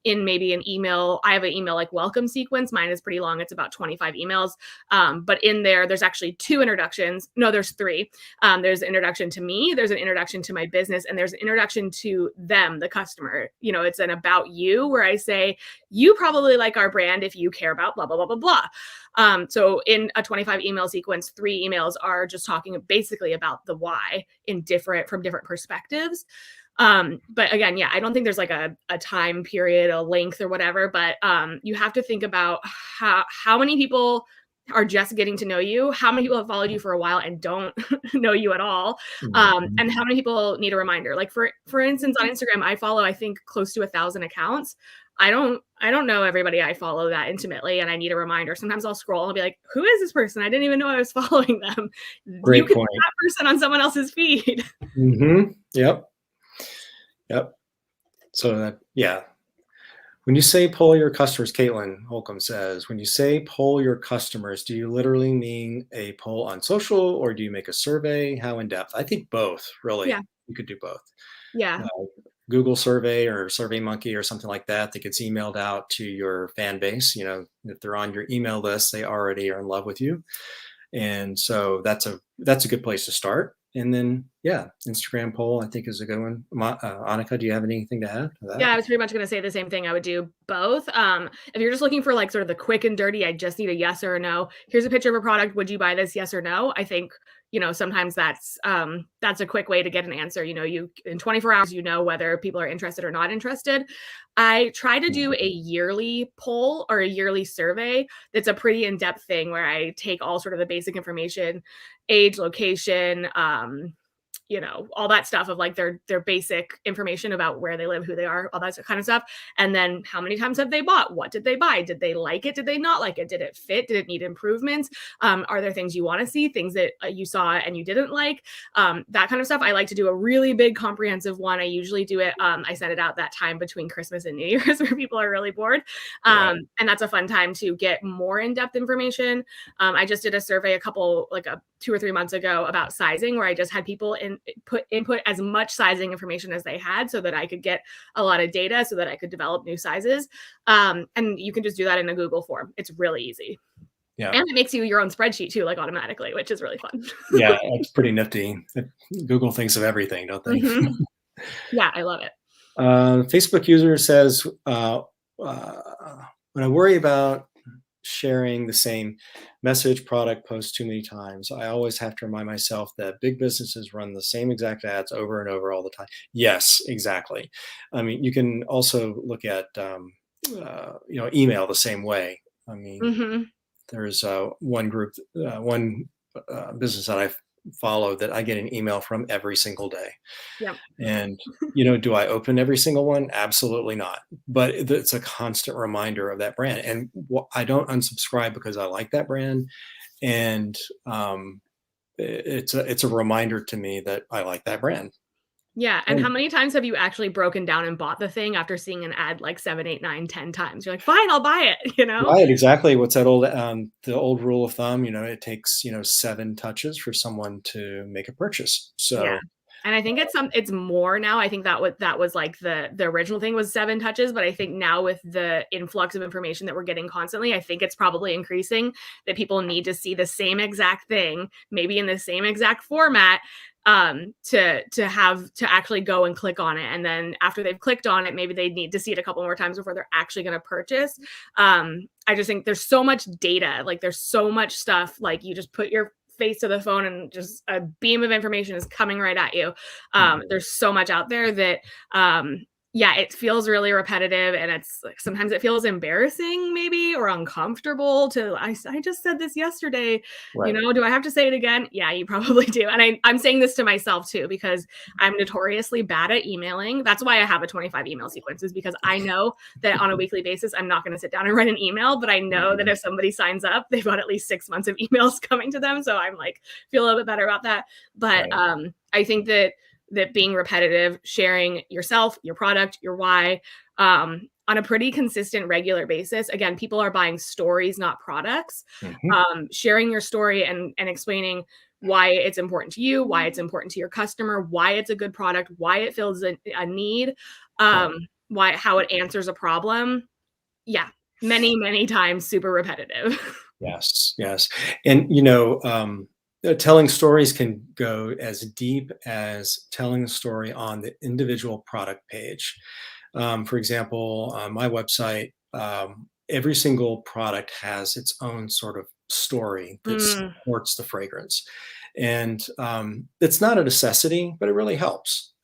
in maybe an email. I have an email like welcome sequence. Mine is pretty long. It's about 25 emails. But in there's actually two introductions. No, there's three. There's an introduction to me, there's an introduction to my business, and there's an introduction to them, the customer. It's an about you where I say, you probably like our brand if you care about blah, blah, blah, blah, blah. So in a 25 email sequence, 3 emails are just talking basically about the why from different perspectives. But again, yeah, I don't think there's like a time period, a length or whatever, but you have to think about how many people are just getting to know you, how many people have followed you for a while and don't know you at all, Mhm. and how many people need a reminder. Like for instance, on Instagram, I follow I think close to 1,000 accounts. I don't know everybody I follow that intimately, and I need a reminder. Sometimes I'll scroll and I'll be like, who is this person? I didn't even know I was following them. You Great could be point. that person on someone else's feed. Yep. Yep. So that, yeah. When you say poll your customers, Caitlin Holcomb says, when you say poll your customers, do you literally mean a poll on social or do you make a survey? How in depth? I think both, Yeah. really. You could do both. Yeah. Uh, Google survey or Survey Monkey or something like that that gets emailed out to your fan base. If they're on your email list, they already are in love with you. And so that's a good place to start. And then, yeah, Instagram poll I think is a good one. Annika, do you have anything to add to that? Yeah, I was pretty much gonna say the same thing. I would do both. If you're just looking for like sort of the quick and dirty, I just need a yes or a no. Here's a picture of a product. Would you buy this? Yes or no? I think sometimes that's a quick way to get an answer. You in 24 hours, whether people are interested or not interested. I try to do a yearly poll or a yearly survey. That's a pretty in-depth thing where I take all sort of the basic information, age, location, all that stuff of like their basic information about where they live, who they are, all that kind of stuff. And then how many times have they bought? What did they buy? Did they like it? Did they not like it? Did it fit? Did it need improvements? Are there things you want to see? Things that you saw and you didn't like? That kind of stuff. I like to do a really big comprehensive one. I usually do it. I send it out that time between Christmas and New Year's where people are really bored. Right. And that's a fun time to get more in-depth information. I just did a survey 2 or 3 months ago about sizing where I just had people input as much sizing information as they had so that I could get a lot of data so that I could develop new sizes. And you can just do that in a Google form. It's really easy. Yeah. And it makes you your own spreadsheet too, like automatically, which is really fun. Yeah. It's pretty nifty. Google thinks of everything, don't they? Yeah, I love it. Facebook user says, when I worry about sharing the same message product post too many times, I always have to remind myself that big businesses run the same exact ads over and over all the time. Yes, exactly. I mean, you can also look at email the same way. I mean, Mm-hmm. there's one business that I follow that I get an email from every single day. Yep. And, do I open every single one? Absolutely not. But it's a constant reminder of that brand. And I don't unsubscribe because I like that brand. And it's a reminder to me that I like that brand. Yeah. And how And many times have you actually broken down and bought the thing after seeing an ad like 7, 8, 9, 10 times? You're like, fine, I'll buy it, right, exactly. What's that the old rule of thumb? It takes 7 touches for someone to make a purchase. Yeah. So And I think it's more now. I think that was like the original thing was 7 touches, but I think now with the influx of information that we're getting constantly, I think it's probably increasing that people need to see the same exact thing, maybe in the same exact format, to actually go and click on it. And then after they've clicked on it, maybe they need to see it a couple more times before they're actually going to purchase. I just think there's so much data, like there's so much stuff, like you just put your face to the phone and just a beam of information is coming right at you. There's so much out there that yeah, it feels really repetitive, and it's like sometimes it feels embarrassing maybe or uncomfortable to I just said this yesterday, right. do I have to say it again? Yeah, you probably do. And I'm saying this to myself too because I'm notoriously bad at emailing. That's why I have a 25 email sequence, is because I know that on a weekly basis I'm not going to sit down and write an email, but I know that if somebody signs up, they've got at least 6 months of emails coming to them, so I'm like feel a little bit better about that. But Right. I think that that being repetitive, sharing yourself, your product, your why, on a pretty consistent, regular basis. Again, people are buying stories, not products. Mhm. Sharing your story and explaining why it's important to you, why it's important to your customer, why it's a good product, why it fills a need, Right. why how it answers a problem. Yeah, many times super repetitive. Yes, yes. And, telling stories can go as deep as telling a story on the individual product page. For example, on my website, every single product has its own sort of story that Mm, supports the fragrance. And it's not a necessity, but it really helps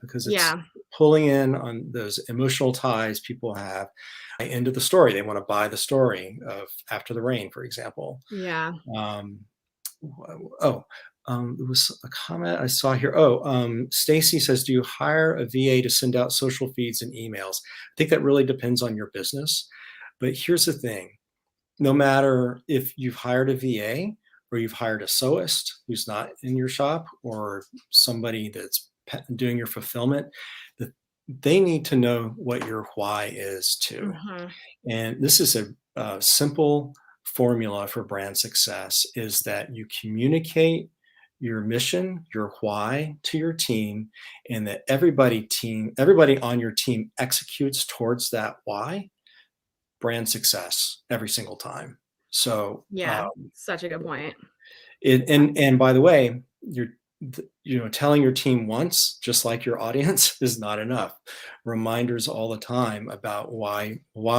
because it's yeah, pulling in on those emotional ties people have into the story. They want to buy the story of After the Rain, for example. yeah. Um, oh, there was a comment I saw here. Oh, Stacy says, "Do you hire a VA to send out social feeds and emails?" I think that really depends on your business. But here's the thing: no matter if you've hired a VA or you've hired a sewist who's not in your shop or somebody that's doing your fulfillment, that they need to know what your why is too. Mhm. And this is a simple formula for brand success is that you communicate your mission, your why to your team, and that everybody on your team executes towards that why, brand success every single time. So, Yeah, such a good point. and by the way, telling your team once, just like your audience, is not enough. Reminders all the time about why we're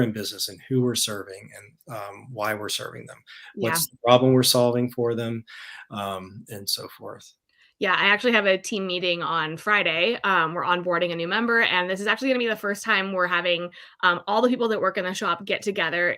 in business and who we're serving and why we're serving them. Yeah. What's the problem we're solving for them, and so forth. Yeah, I actually have a team meeting on Friday. We're onboarding a new member, and this is actually going to be the first time we're having all the people that work in the shop get together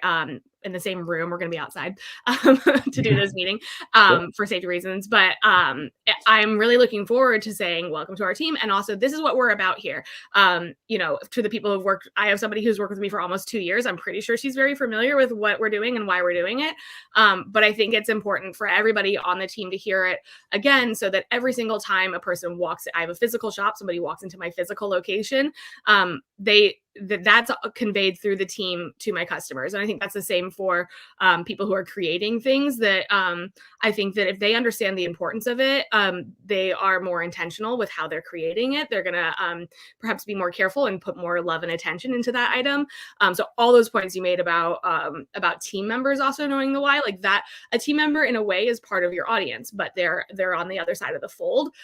in the same room. We're going to be outside to do this meeting Sure. for safety reasons. But I'm really looking forward to saying welcome to our team, and also this is what we're about here. To the people who've worked, I have somebody who's worked with me for almost 2 years. I'm pretty sure she's very familiar with what we're doing and why we're doing it. But I think it's important for everybody on the team to hear it again so that every single time a person walks, I have a physical shop, somebody walks into my physical location, that's conveyed through the team to my customers. And I think that's the same for people who are creating things that I think that if they understand the importance of it, they are more intentional with how they're creating it. They're going to perhaps be more careful and put more love and attention into that item. So all those points you made about team members also knowing the why, like that, a team member in a way is part of your audience, but they're on the other side of the fold.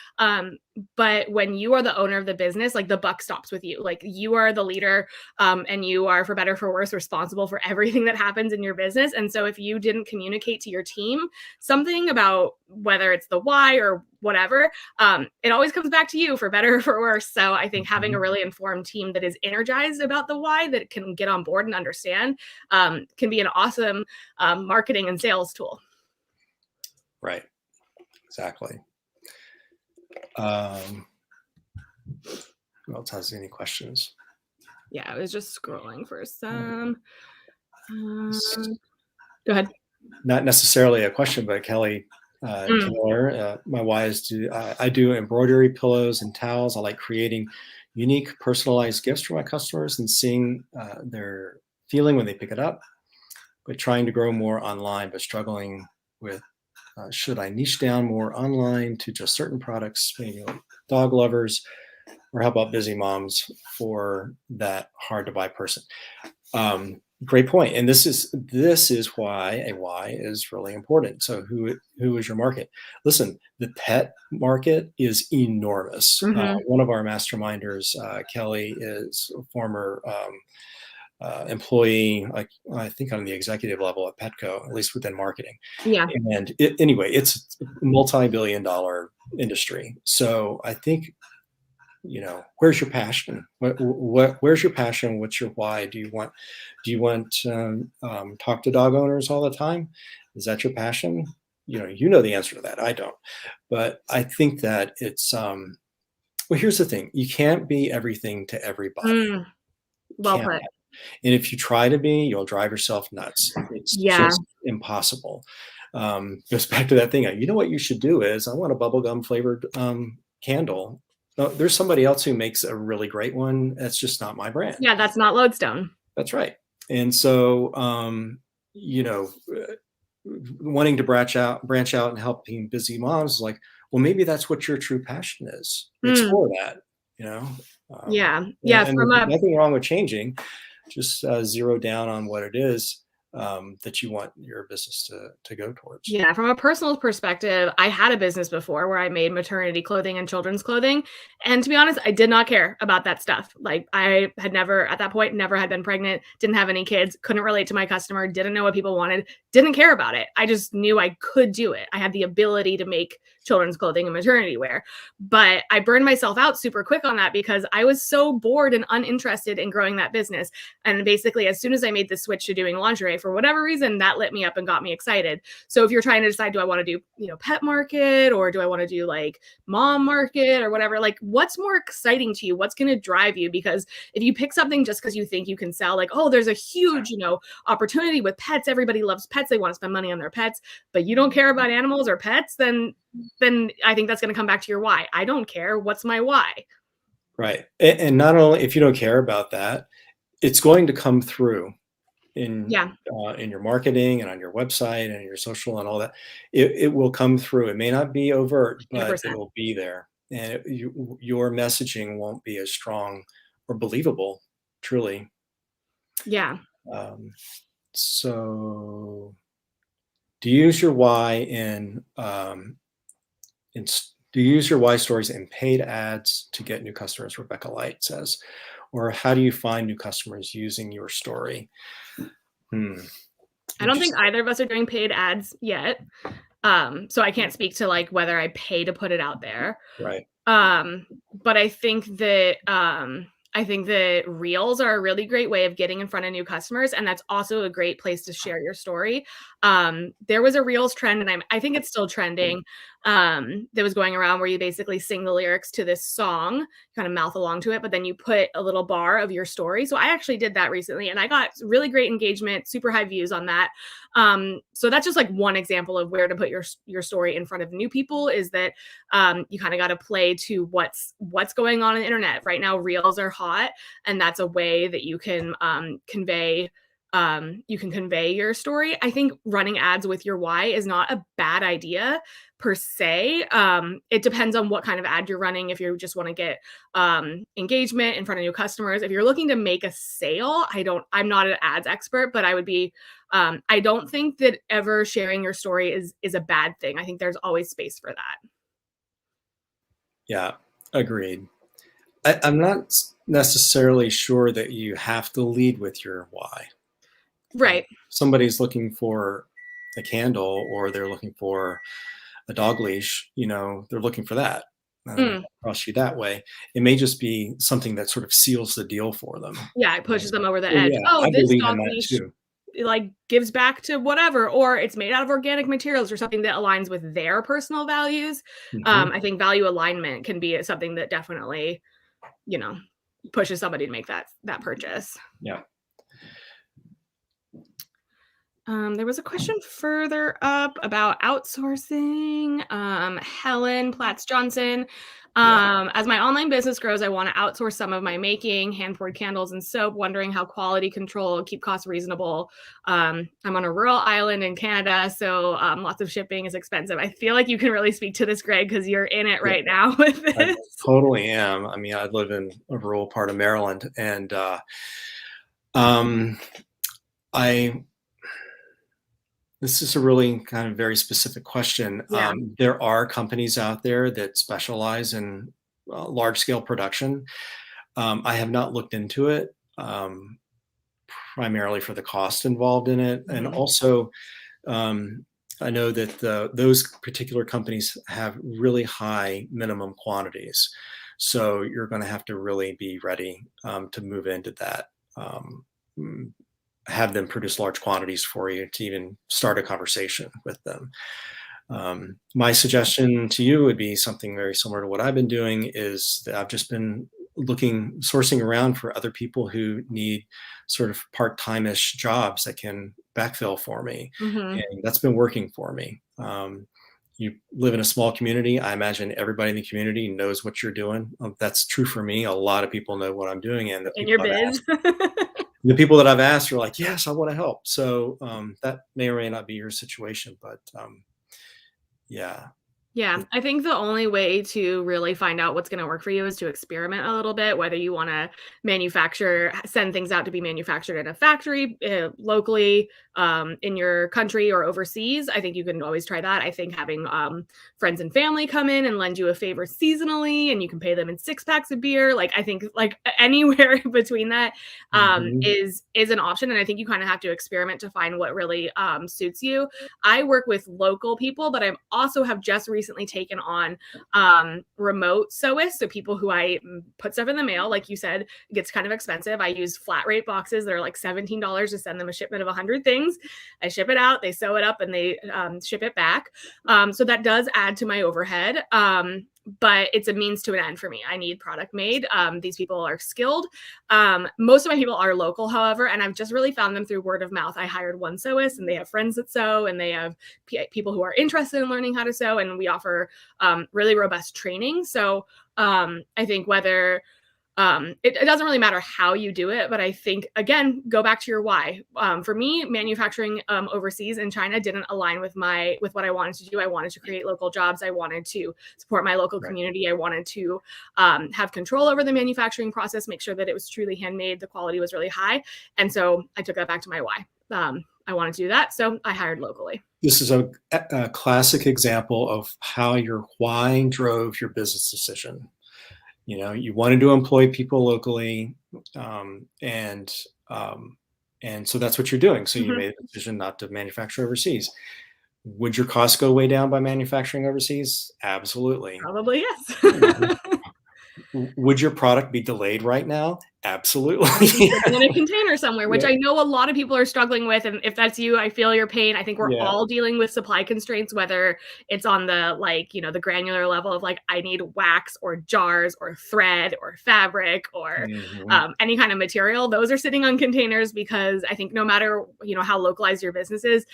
But when you are the owner of the business, like the buck stops with you. Like you are the leader, and you are, for better for worse, responsible for everything that happens in your business. And so if you didn't communicate to your team something about whether it's the why or whatever, it always comes back to you, for better or for worse. So I think having a Mhm. really informed team that is energized about the why, that can get on board and understand, can be an awesome marketing and sales tool. Right. Exactly. Um, who else has any questions? Yeah, I was just scrolling for some. It's Go ahead. not necessarily a question, but Kelly Mm, Taylor, my why is I do embroidery pillows and towels. I like creating unique, personalized gifts for my customers and seeing their feeling when they pick it up. But trying to grow more online, but struggling with should I niche down more online to just certain products, maybe like dog lovers, or how about busy moms for that hard to buy person? Great point. And this is why a why is really important. So who is your market? Listen, the pet market is enormous. mhm. One of our masterminders, Kelly, is a former employee, like I think on the executive level at Petco, at least within marketing. Yeah. And anyway, it's a multi-billion-dollar industry. So I think where's your passion, where's your passion, what's your why? Do you want talk to dog owners all the time? Is that your passion? You know the answer to that. I don't, but I think that it's well, here's the thing: you can't be everything to everybody. Mm, well Can't. put. And if you try to be, you'll drive yourself nuts. It's Yeah. just impossible. Goes back to that thing. You know what you should do is I want a bubblegum flavored candle. There's somebody else who makes a really great one. That's just not my brand. Yeah, that's not Lodestone. That's right. And so, you know, wanting to branch out and helping busy moms is like, well, maybe that's what your true passion is. Mm, Explore that, you know. yeah. And, Yeah, and from there's a nothing wrong with changing. Just zero down on what it is that you want your business to go towards. Yeah, from a personal perspective, I had a business before where I made maternity clothing and children's clothing. And to be honest, I did not care about that stuff. Like I had never, at that point, never had been pregnant, didn't have any kids, couldn't relate to my customer, didn't know what people wanted, didn't care about it. I just knew I could do it. I had the ability to make children's clothing and maternity wear. But I burned myself out super quick on that because I was so bored and uninterested in growing that business. And basically, as soon as I made the switch to doing lingerie, for whatever reason, that lit me up and got me excited. So if you're trying to decide, do I want to do, pet market, or do I want to do like mom market or whatever, like what's more exciting to you? What's going to drive you? Because if you pick something just because you think you can sell, like, oh, there's a huge, opportunity with pets. Everybody loves pets. They want to spend money on their pets, but you don't care about animals or pets, then I think that's going to come back to your why. I don't care. What's my why? Right. And not only if you don't care about that, it's going to come through Yeah, in your marketing and on your website and your social and all that. It will come through. It may not be overt, but it 100%. will be there, and your messaging won't be as strong or believable. Truly. Yeah. Um, so, do you use your why do you use your why stories in paid ads to get new customers? Rebecca Light says, or how do you find new customers using your story? Hmm. I don't think Interesting. either of us are doing paid ads yet. So I can't speak to like whether I pay to put it out there. Right. But I think that reels are a really great way of getting in front of new customers, and that's also a great place to share your story. There was a reels trend, and I think it's still trending. That was going around where you basically sing the lyrics to this song, kind of mouth along to it, but then you put a little bar of your story. So I actually did that recently, and I got really great engagement, super high views on that. So that's just like one example of where to put your story in front of new people. Is that you kind of got to play to what's going on the internet right now. Reels are hot, and that's a way that you can convey your story. I think running ads with your why is not a bad idea per se. It depends on what kind of ad you're running. If you just want to get engagement in front of new customers, if you're looking to make a sale, I'm not an ads expert, but I would be. I don't think that ever sharing your story is a bad thing. I think there's always space for that. Yeah, agreed. I'm not necessarily sure that you have to lead with your why. Right. Somebody's looking for a candle or they're looking for a dog leash, they're looking for that. And they Mm. cross you that way. It may just be something that sort of seals the deal for them. Yeah, it pushes them over the Oh edge. yeah, Oh, I this believe in dog that leash, too. it, like, gives back to whatever, or it's made out of organic materials or something that aligns with their personal values. Hmm. I think value alignment can be something that definitely, you know, pushes somebody to make that purchase. Yeah. There was a question further up about outsourcing. Helen Platts Johnson. Yeah. As my online business grows, I want to outsource some of my making, hand poured candles and soap, wondering how quality control, keep costs reasonable. I'm on a rural island in Canada, so lots of shipping is expensive. I feel like you can really speak to this, Greg, because you're in it Yeah. right now with I this. totally am. I mean, I live in a rural part of Maryland, and um, I this is a really kind of very specific question. Yeah. There are companies out there that specialize in large scale production. I have not looked into it, primarily for the cost involved in it, and Mhm. also um, I know that those particular companies have really high minimum quantities, so you're going to have to really be ready to move into that. Um, mm, have them produce large quantities for you to even start a conversation with them. My suggestion to you would be something very similar to what I've been doing is that I've just been sourcing around for other people who need sort of part-time-ish jobs that can backfill for me. Mhm. And that's been working for me. You live in a small community. I imagine everybody in the community knows what you're doing. That's true for me. A lot of people know what I'm doing, and In your biz. the people that I've asked are like, "Yes, I want to help." So that may or may not be your situation, but yeah, Yeah, it, I think the only way to really find out what's gonna work for you is to experiment a little bit, whether you wanna send things out to be manufactured in a factory, locally, in your country or overseas. I think you can always try that. I think having, friends and family come in and lend you a favor seasonally, and you can pay them in 6 packs of beer, like, I think, like, anywhere in between that, mhm. is an option, and I think you kinda have to experiment to find what really, suits you. I work with local people, but I also have just recently taken on remote sewists. So people who I put stuff in the mail, like you said, it gets kind of expensive. I use flat rate boxes that are like $17 to send them a shipment of 100 things. I ship it out, they sew it up, and they ship it back. So that does add to my overhead. But it's a means to an end for me. I need product made. These people are skilled. Most of my people are local, however, and I've just really found them through word of mouth. I hired one sewist, and they have friends that sew, and they have people who are interested in learning how to sew, and we offer really robust training. So I think whether it doesn't really matter how you do it, but I think, again, go back to your why. For me, manufacturing overseas in China didn't align with what I wanted to do. I wanted to create local jobs. I wanted to support my local Right. community. I wanted to have control over the manufacturing process, make sure that it was truly handmade, the quality was really high, and so I took that back to my why. I wanted to do that, so I hired locally. This is a classic example of how your why drove your business decision. You know, you wanted to employ people locally, um, and um, and so that's what you're doing. So you Mhm. made a decision not to manufacture overseas. Would your costs go way down by manufacturing overseas? Absolutely. Probably yes. Mhm. Would your product be delayed right now? Probably Absolutely. sitting in a container somewhere, which Yeah. I know a lot of people are struggling with, and if that's you, I feel your pain. I think we're Yeah. all dealing with supply constraints, whether it's on the, like, the granular level of, like, I need wax or jars or thread or fabric or, Mhm. any kind of material. Those are sitting on containers because I think no matter, how localized your business is,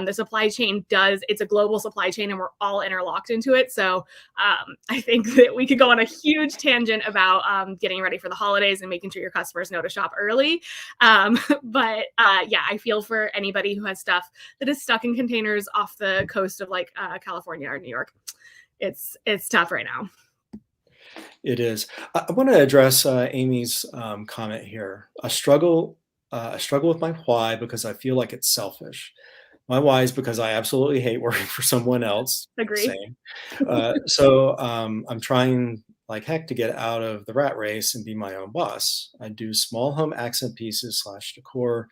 the supply chain it's a global supply chain, and we're all interlocked into it. So, I think that we could go on a huge tangent about, getting ready for the holidays and making sure your customers know to shop early. But yeah, I feel for anybody who has stuff that is stuck in containers off the coast of, like, California or New York. It's tough right now. It is. I want to address Amy's comment here. A struggle with my why because I feel like it's selfish. My why is because I absolutely hate working for someone else. Agree. Same. So I'm trying like heck to get out of the rat race and be my own boss. I do small home accent pieces slash decor.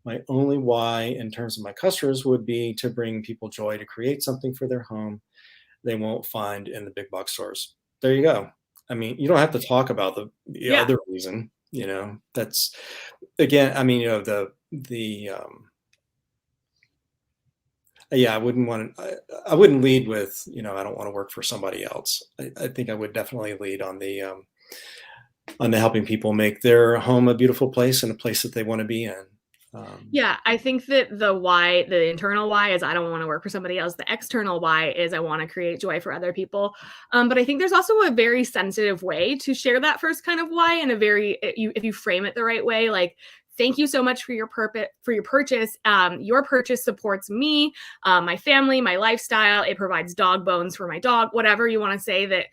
My only why in terms of my customers would be to bring people joy to create something for their home they won't find in the big box stores. There you go. I mean, you don't have to talk about the Yeah. other reason, that's again, I mean, yeah, I wouldn't lead with, I don't want to work for somebody else. I think I would definitely lead on the helping people make their home a beautiful place and a place that they want to be in. Um, Yeah, I think that the internal why is I don't want to work for somebody else. The external why is I want to create joy for other people. But I think there's also a very sensitive way to share that first kind of why in a very if you frame it the right way, like, thank you so much for your purchase. Your purchase supports me, my family, my lifestyle. It provides dog bones for my dog. Whatever you want to say, that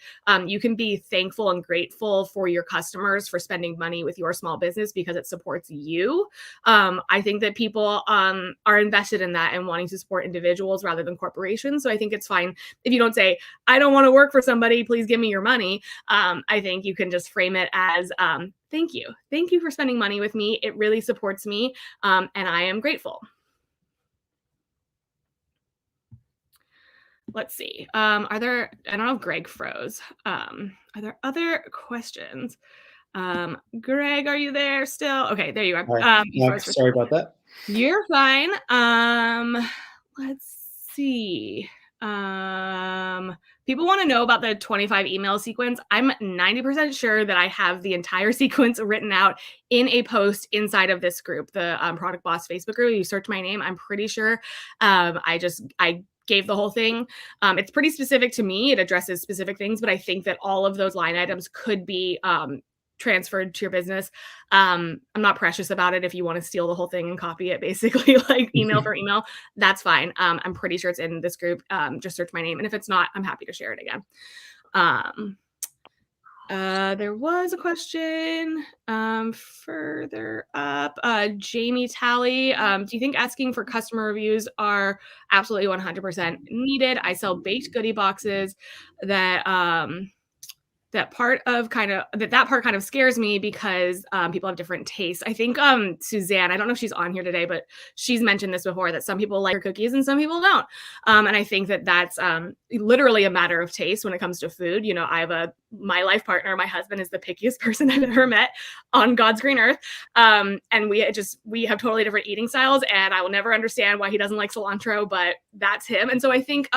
you can be thankful and grateful for your customers for spending money with your small business because it supports you. I think that people are invested in that and wanting to support individuals rather than corporations. So I think it's fine if you don't say, I don't want to work for somebody, please give me your money. I think you can just frame it as, thank you. Thank you for spending money with me. It really supports me, and I am grateful. Let's see. I don't know if Greg froze. Are there other questions? Greg, are you there still? Okay, there you are. all right. You froze for a Sorry second. about that. You're fine. Let's see. Um, People want to know about the 25 email sequence. I'm 90% sure that I have the entire sequence written out in a post inside of this group, the Product Boss Facebook group. You search my name, I'm pretty sure. I gave the whole thing. It's pretty specific to me. It addresses specific things, but I think that all of those line items could be transferred to your business. I'm not precious about it. If you want to steal the whole thing and copy it, basically like email for email, that's fine. I'm pretty sure it's in this group. Just search my name. And if it's not, I'm happy to share it again. There was a question further up. Jamie Talley, do you think asking for customer reviews are absolutely 100% needed? I sell baked goodie boxes that that part kind of scares me because people have different tastes. I think Suzanne, I don't know if she's on here today, but she's mentioned this before, that some people like her cookies and some people don't. And I think that that's literally a matter of taste when it comes to food. You know, my life partner, my husband, is the pickiest person I've ever met on God's green earth. And we have totally different eating styles, and I will never understand why he doesn't like cilantro, but that's him. And so I think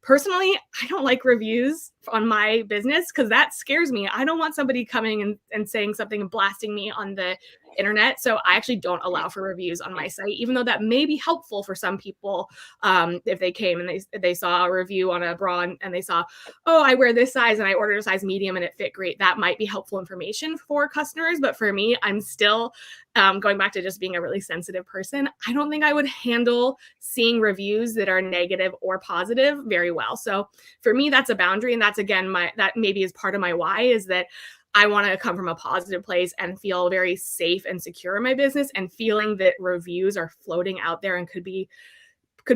personally, I don't like reviews on my business because that scares me. I don't want somebody coming and saying something and blasting me on the internet. So I actually don't allow for reviews on my site, even though that may be helpful for some people. If they came and they saw a review on a bra and they saw, oh, I wear this size and I ordered a size medium and it fit great. That might be helpful information for customers. But for me, I'm still going back to just being a really sensitive person. I don't think I would handle seeing reviews that are negative or positive very well. So for me, that's a boundary. And that's, again, that maybe is part of my why, is that I want to come from a positive place and feel very safe and secure in my business, and feeling that reviews are floating out there and could be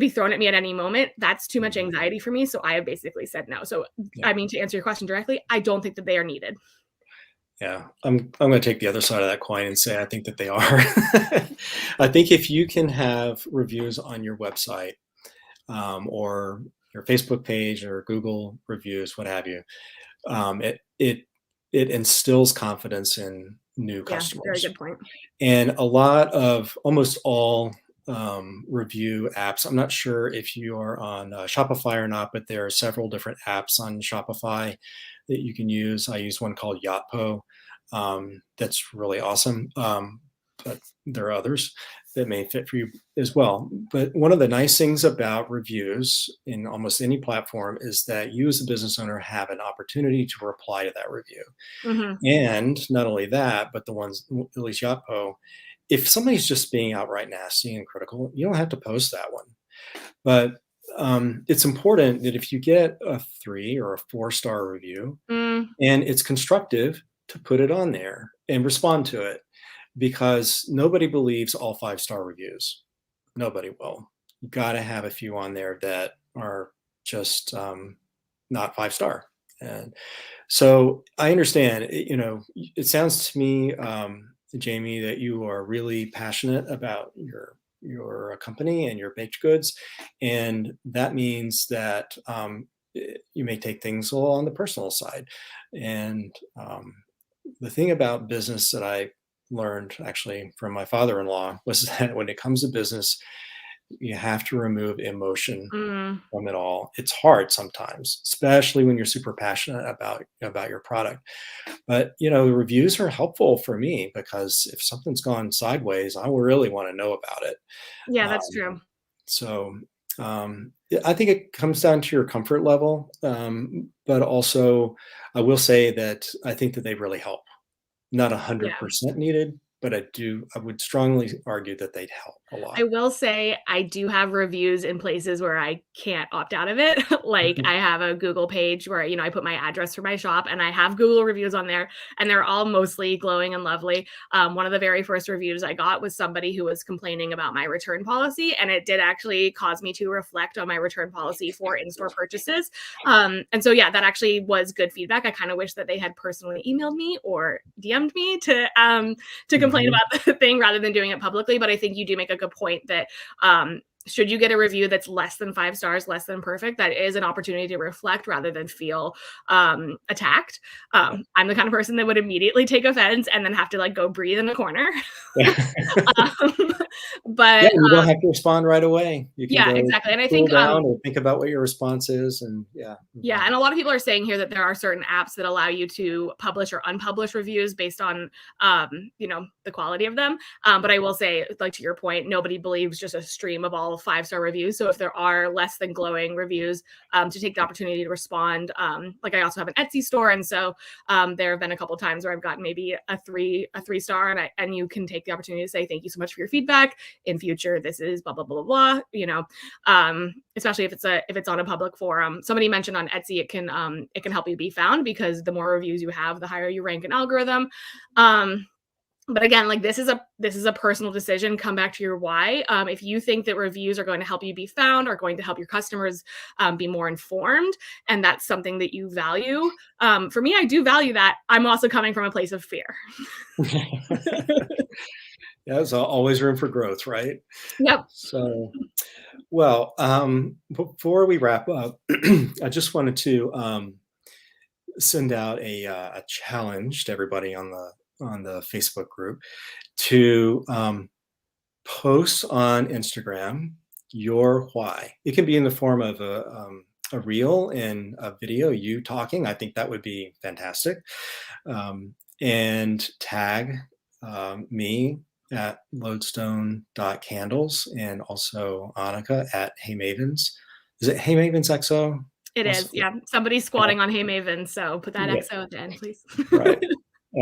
thrown at me at any moment. That's too much anxiety for me. So I have basically said no. So, I mean, to answer your question directly, I don't think that they are needed. Yeah, I'm going to take the other side of that coin and say I think that they are. I think if you can have reviews on your website or your Facebook page or Google reviews, what have you, it instills confidence in new customers. Very good point. And almost all review apps, I'm not sure if you are on Shopify or not, but there are several different apps on Shopify that you can use. I use one called Yotpo. That's really awesome. But there are others that may fit for you as well. But one of the nice things about reviews in almost any platform is that you as a business owner have an opportunity to reply to that review. Mm-hmm. And not only that, but the ones, at least Yotpo, if somebody's just being outright nasty and critical, you don't have to post that one. But it's important that if you get a 3 or a 4-star review and it's constructive, to put it on there and respond to it, because nobody believes all 5-star reviews. Nobody will. You got to have a few on there that are just not 5-star. And so I understand, it sounds to me, Jamie, that you are really passionate about your company and your baked goods. And that means that you may take things a little on the personal side. And the thing about business that I learned actually from my father-in-law was that when it comes to business, you have to remove emotion from it all. It's hard sometimes, especially when you're super passionate about your product. But the reviews are helpful for me, because if something's gone sideways, I really want to know about it. Yeah, that's true. So I think it comes down to your comfort level. But also, I will say that I think that they really help. Not 100% needed, but I would strongly argue that they'd help a lot. I will say I do have reviews in places where I can't opt out of it. Like I have a Google page where, I put my address for my shop and I have Google reviews on there, and they're all mostly glowing and lovely. One of the very first reviews I got was somebody who was complaining about my return policy, and it did actually cause me to reflect on my return policy for in-store purchases. And so, that actually was good feedback. I kind of wish that they had personally emailed me or DM'd me to complain about the thing rather than doing it publicly. But I think you do make a good point that should you get a review that's less than 5 stars, less than perfect, that is an opportunity to reflect rather than feel attacked. Yeah. I'm the kind of person that would immediately take offense and then have to like go breathe in a corner. Yeah. um, Yeah, but you don't have to respond right away. You can yeah, go exactly. And I cool think down and think about what your response is, and yeah. yeah, and a lot of people are saying here that there are certain apps that allow you to publish or unpublish reviews based on, the quality of them. But I will say, like to your point, nobody believes just a stream of all 5 star reviews. So if there are less than glowing reviews, to take the opportunity to respond. Like I also have an Etsy store, and so there have been a couple of times where I've gotten maybe a 3 star, and you can take the opportunity to say thank you so much for your feedback. In future, this is blah blah blah blah. Especially if it's on a public forum. Somebody mentioned on Etsy it can help you be found because the more reviews you have, the higher you rank in algorithm. But again, like this is a personal decision. Come back to your why. If you think that reviews are going to help you be found, or going to help your customers be more informed, and that's something that you value. For me, I do value that. I'm also coming from a place of fear. Yeah, there's always room for growth, right? Yep. So, well, before we wrap up, I just wanted to send out a challenge to everybody on the Facebook group to post on Instagram your why. It can be in the form of a reel and a video, you talking. I think that would be fantastic. And tag me at lodestone.candles and also Annika at Hey Mavens. Is it Hey Mavens XO? It is. Also, Yeah. Somebody's squatting on Hey Maven, so put that yeah, XO at the end, please. right.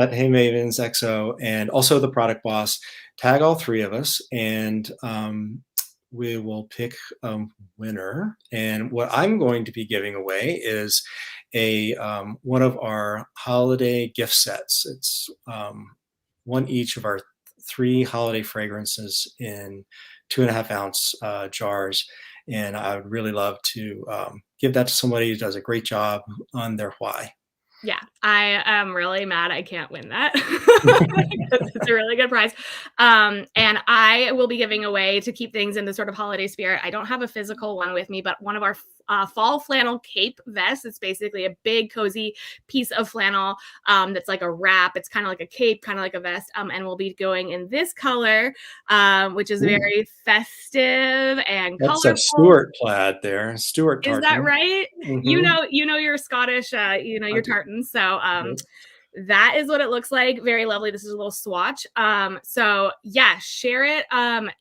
At Hey Mavens XO and also the product boss. Tag all three of us, and we will pick a winner. And what I'm going to be giving away is a one of our holiday gift sets. It's one each of our 3 holiday fragrances in 2.5 ounce jars. And I would really love to give that to somebody who does a great job on their why. Yeah, I am really mad I can't win that because it's a really good prize. And I will be giving away, to keep things in the sort of holiday spirit. I don't have a physical one with me, but one of our fall flannel cape vests. It's basically a big, cozy piece of flannel that's like a wrap. It's kind of like a cape, kind of like a vest. And we'll be going in this color, which is Ooh, very festive and that's a colorful. Stuart plaid there, Stuart Is that tartan. right? Hmm. Your Scottish, I your do. tartans. So Yep. that is what it looks like. Very lovely. This is a little swatch. So yeah, share it.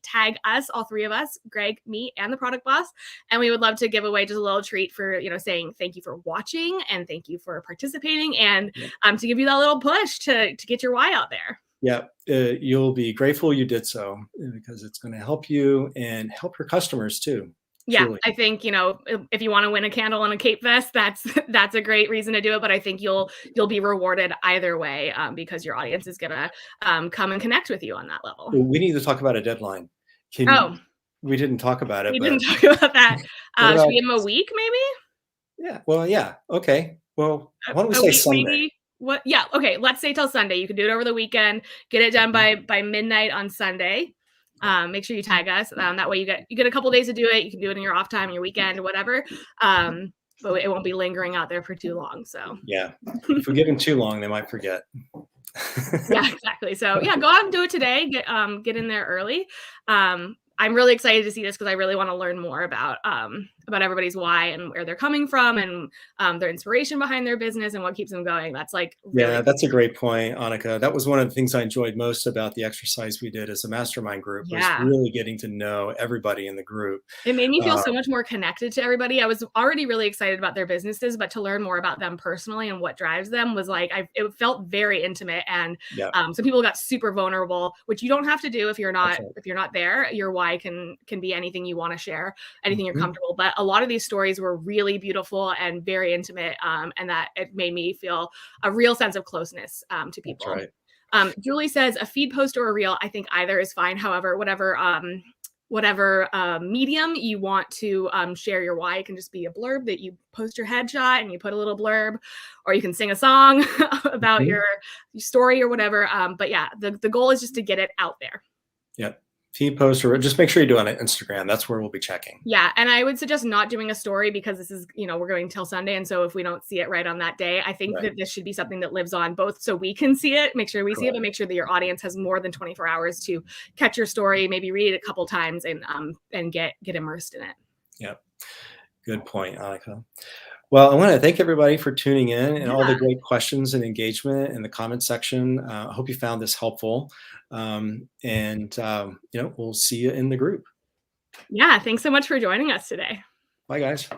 Tag us, all 3 of us, Greg, me, and the product boss. And we would love to give away just a little treat for, saying thank you for watching and thank you for participating, and Yep. to give you that little push to get your why out there. Yep. You'll be grateful you did so because it's going to help you and help your customers too. Yeah, Truly. I think, if you want to win a candle and a cape vest, that's that's a great reason to do it. But I think you'll be rewarded either way, because your audience is gonna come and connect with you on that level. We need to talk about a deadline. Can Oh, We didn't talk about it, we didn't but talk about that. what Should about we give them a week, maybe? yeah, well, yeah, okay. Well, why don't we A say week, Sunday? maybe. What? Yeah. Okay. Let's say till Sunday. You can do it over the weekend. Get it done Mhm. by midnight on Sunday. Yep. Make sure you tag us. That way you get a couple days to do it. You can do it in your off time, your weekend, whatever. But it won't be lingering out there for too long. So Yeah. If we give them too long, they might forget. yeah, exactly. So yeah, go out and do it today. Get in there early. I'm really excited to see this because I really want to learn more about everybody's why and where they're coming from, and their inspiration behind their business and what keeps them going. That's like Yeah, really that's a great point, Annika. That was one of the things I enjoyed most about the exercise we did as a mastermind group was yeah. really getting to know everybody in the group. It made me feel Uh, so much more connected to everybody. I was already really excited about their businesses, but to learn more about them personally and what drives them was like it felt very intimate. And yeah, some people got super vulnerable, which you don't have to do if you're that's not right. there. Your why can be anything you want to share, anything you're Mhm. comfortable. But a lot of these stories were really beautiful and very intimate, and that it made me feel a real sense of closeness to That's people. right. Julie says a feed post or a reel. I think either is fine. However, whatever medium you want to share your why, it can just be a blurb that you post your headshot and you put a little blurb, or you can sing a song about Mhm. your story or whatever. But yeah, the goal is just to get it out there. Yep. feed post, or just make sure you do it on Instagram. That's where we'll be checking. Yeah, and I would suggest not doing a story because this is, we're going till Sunday, and so if we don't see it right on that day, I think Right. that this should be something that lives on both so we can see it, make sure we see it, but Correct. make sure that your audience has more than 24 hours to catch your story, maybe read it a couple times and get immersed in it. Yep. Good point, Annika. Well, I want to thank everybody for tuning in and all Yeah. the great questions and engagement in the comment section. I hope you found this helpful. We'll see you in the group. Yeah, thanks so much for joining us today. Bye, guys.